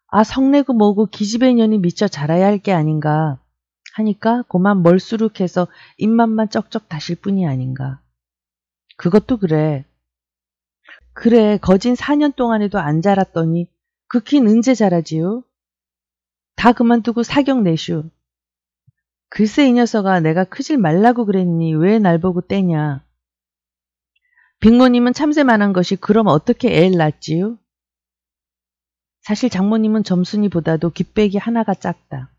아 성내고 뭐고 기집애 년이 미쳐 자라야 할 게 아닌가 하니까 고만 멀수룩해서 입맛만 쩍쩍 다실 뿐이 아닌가. 그것도 그래. 그래 거진 4년 동안에도 안 자랐더니 극히 언제 자라지요? 다 그만두고 사격 내슈. 글쎄 이 녀석아 내가 크질 말라고 그랬니 왜 날 보고 떼냐. 빅모님은 참새만한 것이 그럼 어떻게 애를 낳지요? 사실 장모님은 점순이보다도 깃배기 하나가 작다.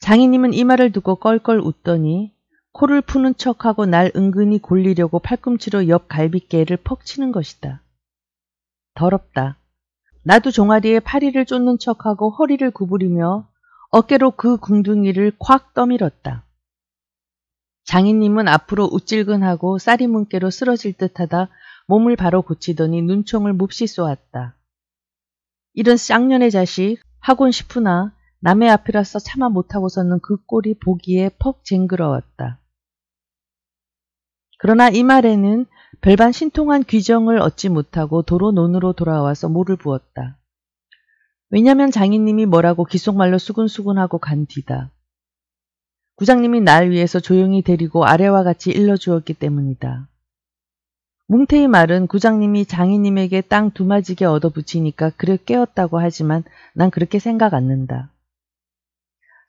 장인님은 이 말을 듣고 껄껄 웃더니 코를 푸는 척하고 날 은근히 골리려고 팔꿈치로 옆 갈비깨를 퍽 치는 것이다. 더럽다. 나도 종아리에 파리를 쫓는 척하고 허리를 구부리며 어깨로 그 궁둥이를 콱 떠밀었다. 장인님은 앞으로 우찔근하고 쌀이문깨로 쓰러질 듯하다 몸을 바로 고치더니 눈총을 몹시 쏘았다. 이런 쌍년의 자식 하곤 싶으나 남의 앞이라서 차마 못하고서는 그 꼴이 보기에 퍽 쟁그러웠다. 그러나 이 말에는 별반 신통한 귀정을 얻지 못하고 도로 논으로 돌아와서 모를 부었다. 왜냐면 장인님이 뭐라고 귓속말로 수근수근하고 간 뒤다. 구장님이 날 위해서 조용히 데리고 아래와 같이 일러주었기 때문이다. 뭉태의 말은 구장님이 장인님에게 땅 두마지게 얻어붙이니까 그래 깨었다고 하지만 난 그렇게 생각 않는다.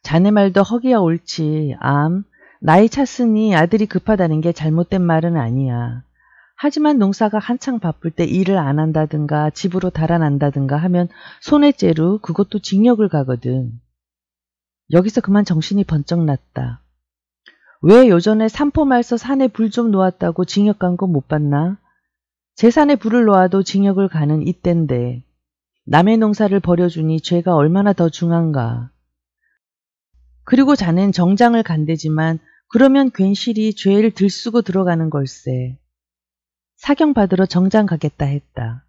자네 말도 허기야 옳지. 나이 찼으니 아들이 급하다는 게 잘못된 말은 아니야. 하지만 농사가 한창 바쁠 때 일을 안 한다든가 집으로 달아난다든가 하면 손해죄로 그것도 징역을 가거든. 여기서 그만 정신이 번쩍 났다. 왜 요전에 산포말서 산에 불 좀 놓았다고 징역 간 거 못 봤나? 제 산에 불을 놓아도 징역을 가는 이때인데 남의 농사를 버려주니 죄가 얼마나 더 중한가. 그리고 자넨 정장을 간대지만 그러면 괜시리 죄를 들쓰고 들어가는 걸세. 사경 받으러 정장 가겠다 했다.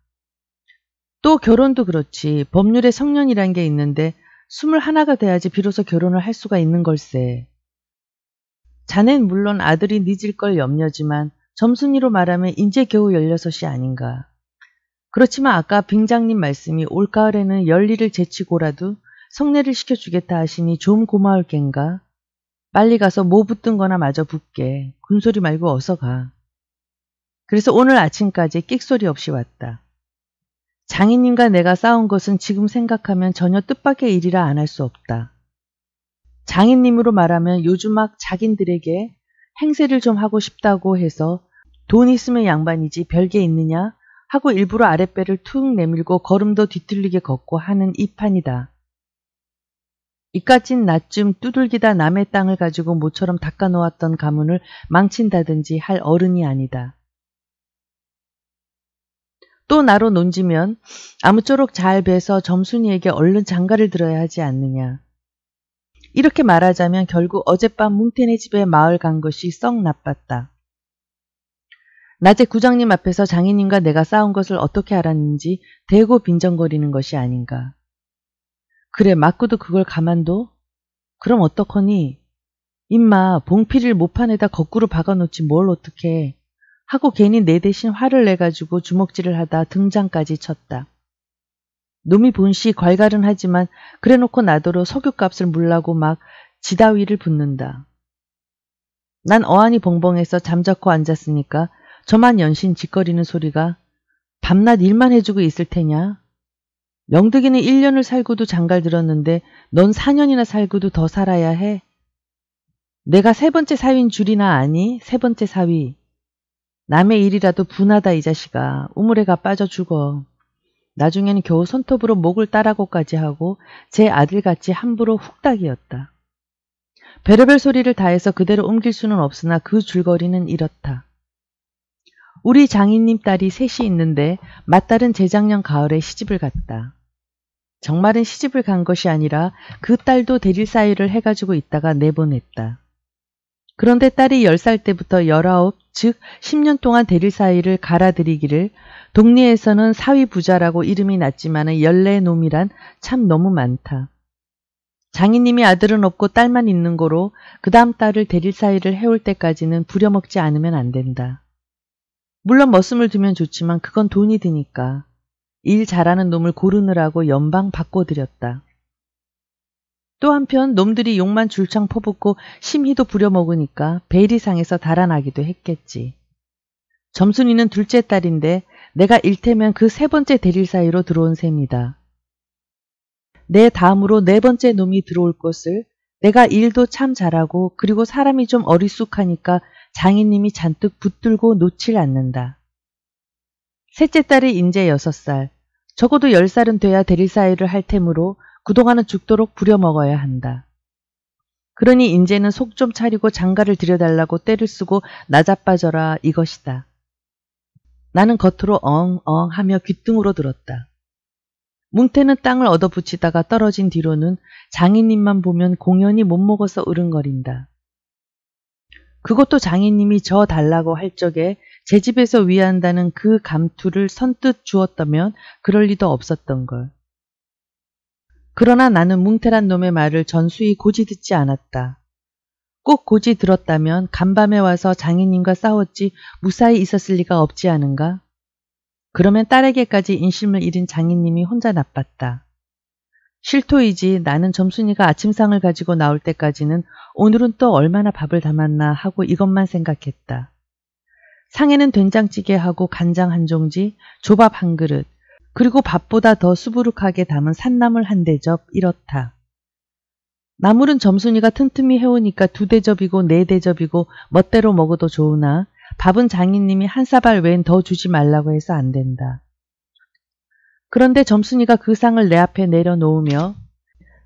또 결혼도 그렇지. 법률에 성년이란 게 있는데 21가 돼야지 비로소 결혼을 할 수가 있는 걸세. 자넨 물론 아들이 늦을 걸 염려지만 점순이로 말하면 인제 겨우 16이 아닌가. 그렇지만 아까 빙장님 말씀이 올가을에는 열일을 제치고라도 성례를 시켜주겠다 하시니 좀 고마울 겐가. 빨리 가서 뭐 붙든 거나 마저 붙게. 군소리 말고 어서 가. 그래서 오늘 아침까지 끽소리 없이 왔다. 장인님과 내가 싸운 것은 지금 생각하면 전혀 뜻밖의 일이라 안 할 수 없다. 장인님으로 말하면 요즘 막 자긴들에게 행세를 좀 하고 싶다고 해서 돈 있으면 양반이지 별게 있느냐 하고 일부러 아랫배를 툭 내밀고 걸음도 뒤틀리게 걷고 하는 이 판이다. 이까진 낮쯤 두들기다 남의 땅을 가지고 모처럼 닦아놓았던 가문을 망친다든지 할 어른이 아니다. 또 나로 논지면 아무쪼록 잘 배서 점순이에게 얼른 장가를 들어야 하지 않느냐. 이렇게 말하자면 결국 어젯밤 뭉태네 집에 마을 간 것이 썩 나빴다. 낮에 구장님 앞에서 장인님과 내가 싸운 것을 어떻게 알았는지 대고 빈정거리는 것이 아닌가. 그래, 맞고도 그걸 가만둬? 그럼 어떡하니? 임마, 봉피를 모판에다 거꾸로 박아놓지 뭘 어떡해. 하고 괜히 내 대신 화를 내가지고 주먹질을 하다 등장까지 쳤다. 놈이 본시 괄갈은 하지만 그래놓고 나더러 석유값을 물라고 막 지다위를 붓는다. 난 어안이 벙벙해서 잠자코 앉았으니까 저만 연신 짓거리는 소리가 밤낮 일만 해주고 있을 테냐? 명득이는 1년을 살고도 장갈 들었는데 넌 4년이나 살고도 더 살아야 해? 내가 3번째 사위인 줄이나 아니? 3번째 사위. 남의 일이라도 분하다 이 자식아. 우물에가 빠져 죽어. 나중에는 겨우 손톱으로 목을 따라고까지 하고 제 아들같이 함부로 훅닥이었다. 별의별 소리를 다해서 그대로 옮길 수는 없으나 그 줄거리는 이렇다. 우리 장인님 딸이 셋이 있는데 맏딸은 재작년 가을에 시집을 갔다. 정말은 시집을 간 것이 아니라 그 딸도 대릴 사위를 해가지고 있다가 내보냈다. 그런데 딸이 10살 때부터 19, 즉 10년 동안 대릴 사위를 갈아들이기를 동리에서는 사위 부자라고 이름이 났지만 연례 놈이란 참 너무 많다. 장인님이 아들은 없고 딸만 있는 거로 그 다음 딸을 대릴 사위를 해올 때까지는 부려먹지 않으면 안 된다. 물론 머슴을 두면 좋지만 그건 돈이 드니까 일 잘하는 놈을 고르느라고 연방 바꿔드렸다. 또 한편 놈들이 욕만 줄창 퍼붓고 심히도 부려먹으니까 베리상에서 달아나기도 했겠지. 점순이는 둘째 딸인데 내가 일테면 그 3번째 대릴 사이로 들어온 셈이다. 내 다음으로 4번째 놈이 들어올 것을 내가 일도 참 잘하고 그리고 사람이 좀 어리숙하니까 장인님이 잔뜩 붙들고 놓질 않는다. 셋째 딸이 인제 6살, 적어도 10살은 돼야 대릴 사이를 할 테므로 그동안은 죽도록 부려먹어야 한다. 그러니 인제는 속 좀 차리고 장가를 들여달라고 떼를 쓰고 나자빠져라 이것이다. 나는 겉으로 엉엉 하며 귓등으로 들었다. 뭉태는 땅을 얻어붙이다가 떨어진 뒤로는 장인님만 보면 공연히 못 먹어서 으릉거린다. 그것도 장인님이 저 달라고 할 적에 제 집에서 위한다는 그 감투를 선뜻 주었다면 그럴 리도 없었던 걸. 그러나 나는 뭉태란 놈의 말을 전수히 고지 듣지 않았다. 꼭 고지 들었다면 간밤에 와서 장인님과 싸웠지 무사히 있었을 리가 없지 않은가? 그러면 딸에게까지 인심을 잃은 장인님이 혼자 나빴다. 실토이지 나는 점순이가 아침상을 가지고 나올 때까지는 오늘은 또 얼마나 밥을 담았나 하고 이것만 생각했다. 상에는 된장찌개하고 간장 한 종지, 조밥 한 그릇, 그리고 밥보다 더 수부룩하게 담은 산나물 한 대접 이렇다. 나물은 점순이가 틈틈이 해오니까 2대접이고 4대접이고 멋대로 먹어도 좋으나 밥은 장인님이 한 사발 외엔 더 주지 말라고 해서 안 된다. 그런데 점순이가 그 상을 내 앞에 내려놓으며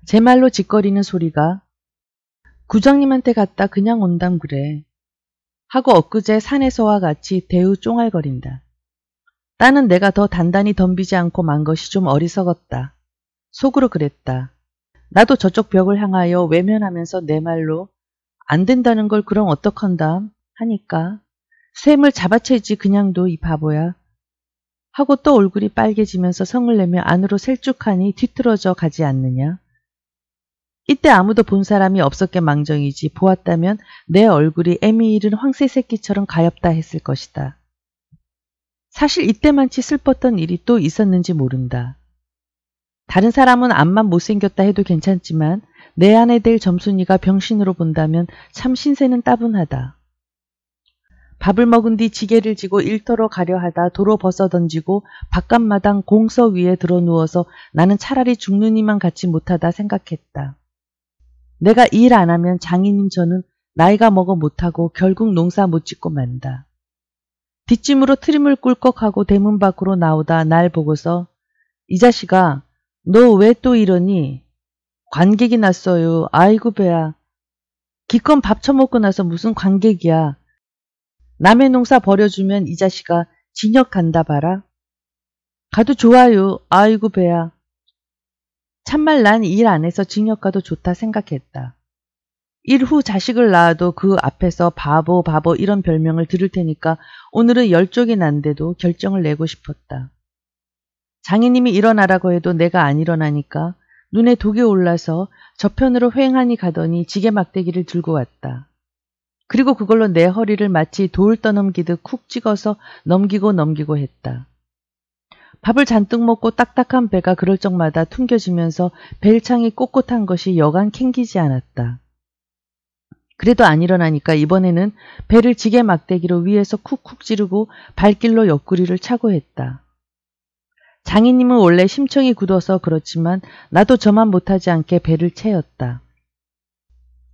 제 말로 짓거리는 소리가 구장님한테 갔다 그냥 온담 그래 하고 엊그제 산에서와 같이 대우 쫑알거린다. 따는 내가 더 단단히 덤비지 않고 만 것이 좀 어리석었다. 속으로 그랬다. 나도 저쪽 벽을 향하여 외면하면서 내 말로 안 된다는 걸 그럼 어떡한담 하니까 쇠물 잡아채지 그냥도 이 바보야 하고 또 얼굴이 빨개지면서 성을 내며 안으로 셀쭉하니 뒤틀어져 가지 않느냐. 이때 아무도 본 사람이 없었게 망정이지 보았다면 내 얼굴이 애미 잃은 황새 새끼처럼 가엾다 했을 것이다. 사실 이때만치 슬펐던 일이 또 있었는지 모른다. 다른 사람은 앞만 못생겼다 해도 괜찮지만 내 안에 될 점순이가 병신으로 본다면 참 신세는 따분하다. 밥을 먹은 뒤 지게를 지고 일터로 가려 하다 도로 벗어던지고 바깥마당 공서 위에 들어 누워서 나는 차라리 죽느니만 같이 못하다 생각했다. 내가 일 안 하면 장인님 저는 나이가 먹어 못하고 결국 농사 못 짓고 만다. 뒷짐으로 트림을 꿀꺽하고 대문 밖으로 나오다 날 보고서 이 자식아 너 왜 또 이러니? 관객이 났어요. 아이고 배야. 기껏 밥 처먹고 나서 무슨 관객이야. 남의 농사 버려주면 이 자식아 징역 간다 봐라. 가도 좋아요. 아이고 배야. 참말 난 일 안 해서 징역 가도 좋다 생각했다. 일 후 자식을 낳아도 그 앞에서 바보 바보 이런 별명을 들을 테니까 오늘은 열쪽이 난데도 결정을 내고 싶었다. 장인님이 일어나라고 해도 내가 안 일어나니까 눈에 독이 올라서 저편으로 휑하니 가더니 지게 막대기를 들고 왔다. 그리고 그걸로 내 허리를 마치 돌 떠넘기듯 쿡 찍어서 넘기고 했다. 밥을 잔뜩 먹고 딱딱한 배가 그럴 적마다 퉁겨지면서 벨창이 꼿꼿한 것이 여간 캥기지 않았다. 그래도 안 일어나니까 이번에는 배를 지게 막대기로 위에서 쿡쿡 찌르고 발길로 옆구리를 차고 했다. 장인님은 원래 심청이 굳어서 그렇지만 나도 저만 못하지 않게 배를 채였다.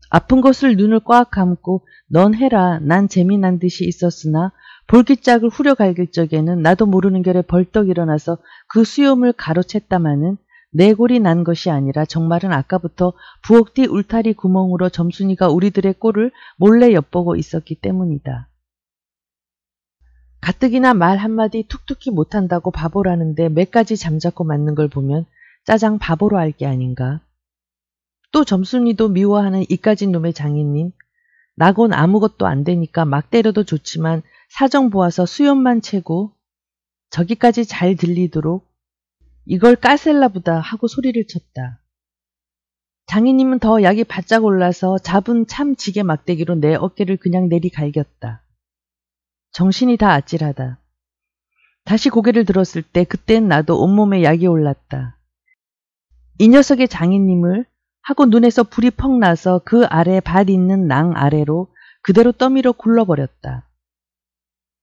아픈 것을 눈을 꽉 감고 넌 해라 난 재미난 듯이 있었으나 볼깃짝을 후려갈길 적에는 나도 모르는 결에 벌떡 일어나서 그 수염을 가로챘다마는 내골이 난 것이 아니라 정말은 아까부터 부엌 뒤 울타리 구멍으로 점순이가 우리들의 꼴을 몰래 엿보고 있었기 때문이다. 가뜩이나 말 한마디 툭툭히 못한다고 바보라는데 몇 가지 잠자코 맞는 걸 보면 짜장 바보로 알 게 아닌가. 또 점순이도 미워하는 이까진 놈의 장인님. 나곤 아무것도 안 되니까 막 때려도 좋지만 사정 보아서 수염만 채고 저기까지 잘 들리도록 이걸 까셀라보다 하고 소리를 쳤다. 장인님은 더 약이 바짝 올라서 잡은 참 지게 막대기로 내 어깨를 그냥 내리갈겼다. 정신이 다 아찔하다. 다시 고개를 들었을 때 그땐 나도 온몸에 약이 올랐다. 이 녀석의 장인님을 하고 눈에서 불이 펑 나서 그 아래 발 있는 낭 아래로 그대로 떠밀어 굴러버렸다.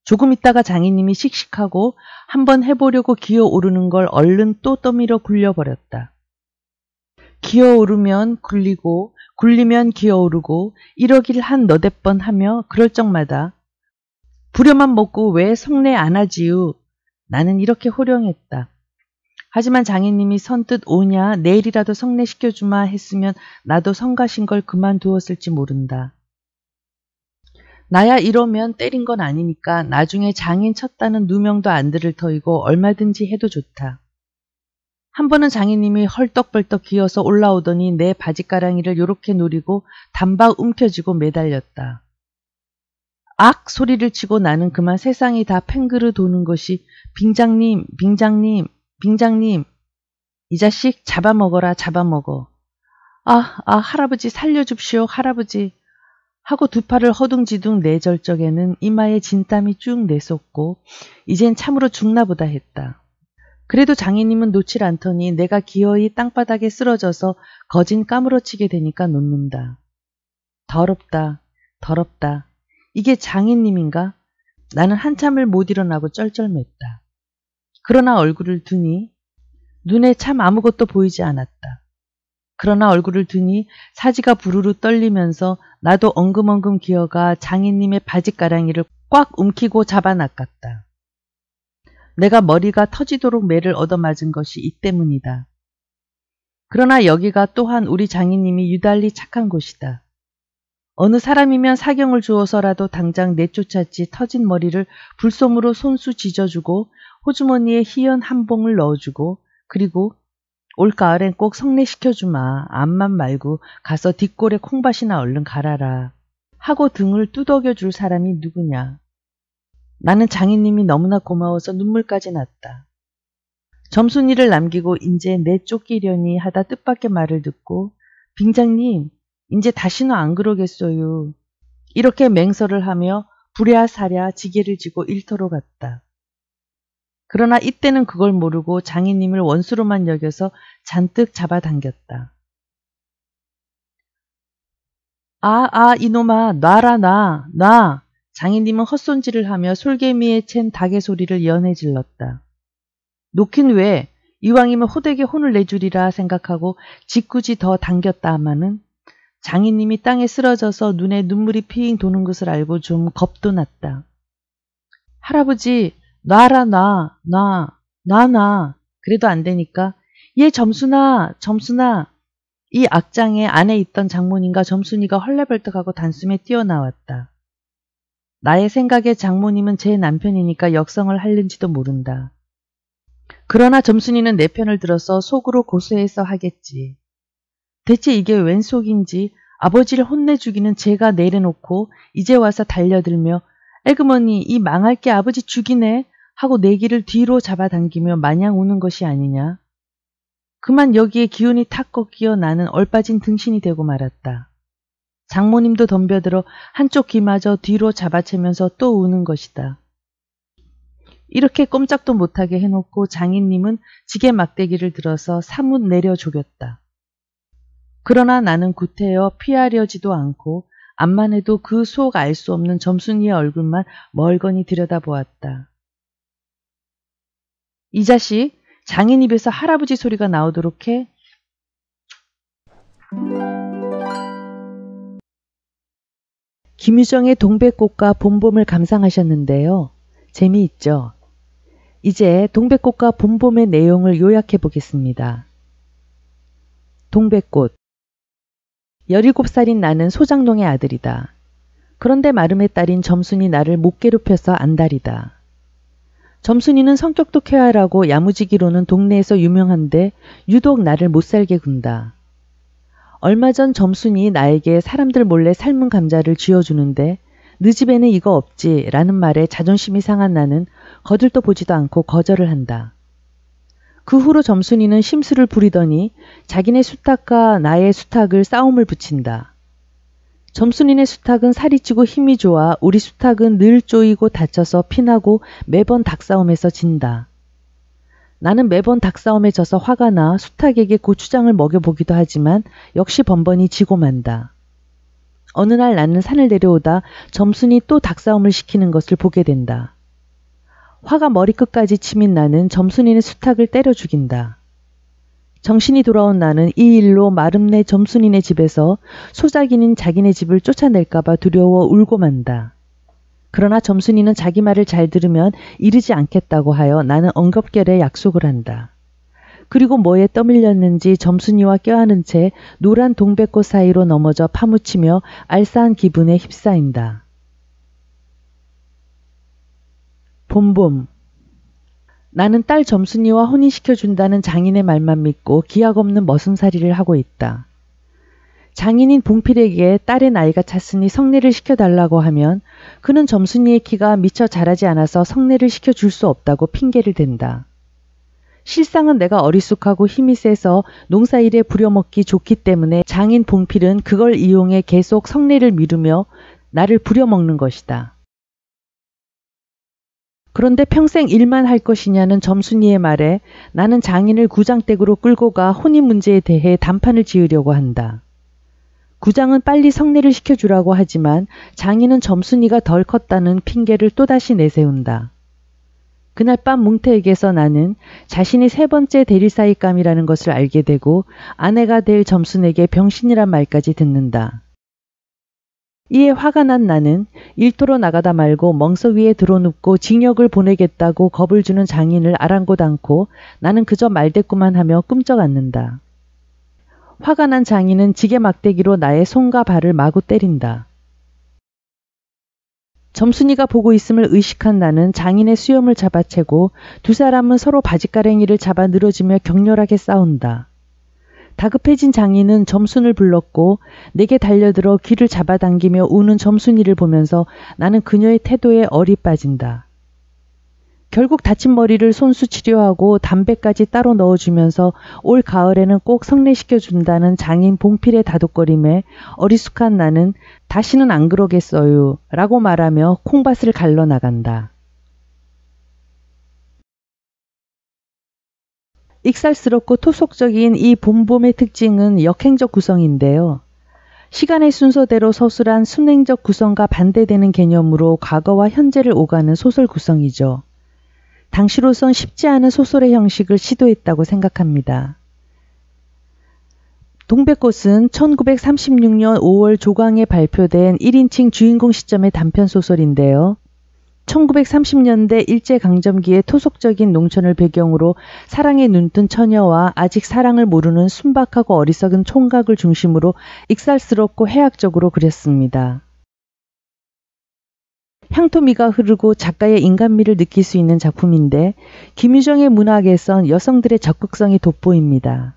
조금 있다가 장인님이 씩씩하고 한번 해보려고 기어오르는 걸 얼른 또 떠밀어 굴려버렸다. 기어오르면 굴리고 굴리면 기어오르고 이러길 한 너댓 번 하며 그럴 적마다 부려만 먹고 왜 성내 안 하지유? 나는 이렇게 호령했다. 하지만 장인님이 선뜻 오냐 내일이라도 성내시켜주마 했으면 나도 성가신 걸 그만두었을지 모른다. 나야 이러면 때린 건 아니니까 나중에 장인 쳤다는 누명도 안 들을 터이고 얼마든지 해도 좋다. 한 번은 장인님이 헐떡벌떡 기어서 올라오더니 내 바지가랑이를 요렇게 노리고 단박 움켜쥐고 매달렸다. 악! 소리를 치고 나는 그만 세상이 다 팽그르 도는 것이 빙장님, 빙장님, 빙장님, 이 자식 잡아먹어라 잡아먹어. 할아버지 살려줍시오 할아버지 하고 두 팔을 허둥지둥 내절 적에는 이마에 진땀이 쭉 내쏟고 이젠 참으로 죽나보다 했다. 그래도 장인님은 놓질 않더니 내가 기어이 땅바닥에 쓰러져서 거진 까무러치게 되니까 놓는다. 더럽다. 더럽다. 이게 장인님인가? 나는 한참을 못 일어나고 쩔쩔맸다. 그러나 얼굴을 두니 눈에 참 아무것도 보이지 않았다. 그러나 얼굴을 두니 사지가 부르르 떨리면서 나도 엉금엉금 기어가 장인님의 바지가랑이를 꽉 움키고 잡아낚았다. 내가 머리가 터지도록 매를 얻어맞은 것이 이 때문이다. 그러나 여기가 또한 우리 장인님이 유달리 착한 곳이다. 어느 사람이면 사경을 주어서라도 당장 내쫓았지 터진 머리를 불솜으로 손수 지져주고 호주머니에 희연 한 봉을 넣어주고 그리고 올가을엔 꼭 성례시켜주마. 암만 말고 가서 뒷골에 콩밭이나 얼른 갈아라. 하고 등을 두덕여 줄 사람이 누구냐. 나는 장인님이 너무나 고마워서 눈물까지 났다. 점순이를 남기고 인제 내 쫓기려니 하다 뜻밖의 말을 듣고 빙장님 인제 다시는 안 그러겠어요. 이렇게 맹설을 하며 부랴사랴 지게를 지고 일터로 갔다. 그러나 이때는 그걸 모르고 장인님을 원수로만 여겨서 잔뜩 잡아당겼다. 이놈아 놔라 놔. 장인님은 헛손질을 하며 솔개미에 챈 닭의 소리를 연해 질렀다. 놓긴 왜? 이왕이면 호되게 혼을 내주리라 생각하고 짓궂이 더 당겼다 하마는 장인님이 땅에 쓰러져서 눈에 눈물이 핑 도는 것을 알고 좀 겁도 났다. 할아버지 놔라 놔. 그래도 안 되니까 얘 점순아. 이 악장에 안에 있던 장모님과 점순이가 헐레벌떡하고 단숨에 뛰어나왔다. 나의 생각에 장모님은 제 남편이니까 역성을 하는지도 모른다. 그러나 점순이는 내 편을 들어서 속으로 고소해서 하겠지. 대체 이게 웬 속인지 아버지를 혼내주기는 제가 내려놓고 이제 와서 달려들며 에그머니 이 망할 게 아버지 죽이네 하고 내기를 뒤로 잡아당기며 마냥 우는 것이 아니냐. 그만 여기에 기운이 탁 꺾여 나는 얼빠진 등신이 되고 말았다. 장모님도 덤벼들어 한쪽 귀마저 뒤로 잡아채면서 또 우는 것이다. 이렇게 꼼짝도 못하게 해놓고 장인님은 지게 막대기를 들어서 사뭇 내려 조겼다. 그러나 나는 구태여 피하려지도 않고 암만 해도 그 속 알 수 없는 점순이의 얼굴만 멀거니 들여다보았다. 이 자식 장인 입에서 할아버지 소리가 나오도록 해. 김유정의 동백꽃과 봄봄을 감상하셨는데요. 재미있죠? 이제 동백꽃과 봄봄의 내용을 요약해 보겠습니다. 동백꽃 17살인 나는 소장농의 아들이다. 그런데 마름의 딸인 점순이 나를 못 괴롭혀서 안달이다. 점순이는 성격도 쾌활하고 야무지기로는 동네에서 유명한데 유독 나를 못살게 군다. 얼마 전 점순이 나에게 사람들 몰래 삶은 감자를 쥐어주는데 너 집에는 이거 없지 라는 말에 자존심이 상한 나는 거들떠 보지도 않고 거절을 한다. 그 후로 점순이는 심술을 부리더니 자기네 수탉과 나의 수탉을 싸움을 붙인다. 점순이네 수탉은 살이 찌고 힘이 좋아 우리 수탉은 늘 쪼이고 다쳐서 피나고 매번 닭싸움에서 진다. 나는 매번 닭싸움에 져서 화가 나 수탉에게 고추장을 먹여보기도 하지만 역시 번번이 지고 만다. 어느 날 나는 산을 내려오다 점순이 또 닭싸움을 시키는 것을 보게 된다. 화가 머리끝까지 치민 나는 점순이네 수탉을 때려 죽인다. 정신이 돌아온 나는 이 일로 마름내 점순이네 집에서 소작인인 자기네 집을 쫓아낼까봐 두려워 울고 만다. 그러나 점순이는 자기 말을 잘 들으면 이르지 않겠다고 하여 나는 엉겁결에 약속을 한다. 그리고 뭐에 떠밀렸는지 점순이와 껴안은 채 노란 동백꽃 사이로 넘어져 파묻히며 알싸한 기분에 휩싸인다. 봄봄 나는 딸 점순이와 혼인시켜준다는 장인의 말만 믿고 기약 없는 머슴살이를 하고 있다. 장인인 봉필에게 딸의 나이가 찼으니 성례를 시켜달라고 하면 그는 점순이의 키가 미처 자라지 않아서 성례를 시켜줄 수 없다고 핑계를 댄다. 실상은 내가 어리숙하고 힘이 세서 농사일에 부려먹기 좋기 때문에 장인 봉필은 그걸 이용해 계속 성례를 미루며 나를 부려먹는 것이다. 그런데 평생 일만 할 것이냐는 점순이의 말에 나는 장인을 구장댁으로 끌고 가 혼인 문제에 대해 담판을 지으려고 한다. 구장은 빨리 성례를 시켜주라고 하지만 장인은 점순이가 덜 컸다는 핑계를 또다시 내세운다. 그날 밤 뭉태에게서 나는 자신이 3번째 대리사익감이라는 것을 알게 되고 아내가 될 점순에게 병신이란 말까지 듣는다. 이에 화가 난 나는 일터로 나가다 말고 멍석 위에 드러눕고 징역을 보내겠다고 겁을 주는 장인을 아랑곳 않고 나는 그저 말대꾸만 하며 꿈쩍 않는다. 화가 난 장인은 지게 막대기로 나의 손과 발을 마구 때린다. 점순이가 보고 있음을 의식한 나는 장인의 수염을 잡아채고 두 사람은 서로 바짓가랭이를 잡아 늘어지며 격렬하게 싸운다. 다급해진 장인은 점순을 불렀고 내게 달려들어 귀를 잡아당기며 우는 점순이를 보면서 나는 그녀의 태도에 얼이 빠진다. 결국 다친 머리를 손수 치료하고 담배까지 따로 넣어주면서 올 가을에는 꼭 성례시켜준다는 장인 봉필의 다독거림에 어리숙한 나는 다시는 안 그러겠어요 라고 말하며 콩밭을 갈러 나간다. 익살스럽고 토속적인 이 봄봄의 특징은 역행적 구성인데요. 시간의 순서대로 서술한 순행적 구성과 반대되는 개념으로 과거와 현재를 오가는 소설 구성이죠. 당시로선 쉽지 않은 소설의 형식을 시도했다고 생각합니다. 동백꽃은 1936년 5월 조강에 발표된 1인칭 주인공 시점의 단편소설인데요. 1930년대 일제강점기의 토속적인 농촌을 배경으로 사랑에 눈뜬 처녀와 아직 사랑을 모르는 순박하고 어리석은 총각을 중심으로 익살스럽고 해학적으로 그렸습니다. 향토미가 흐르고 작가의 인간미를 느낄 수 있는 작품인데 김유정의 문학에선 여성들의 적극성이 돋보입니다.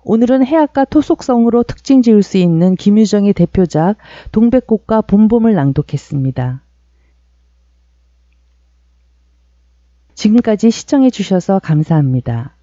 오늘은 해학과 토속성으로 특징 지을 수 있는 김유정의 대표작 동백꽃과 봄봄을 낭독했습니다. 지금까지 시청해 주셔서 감사합니다.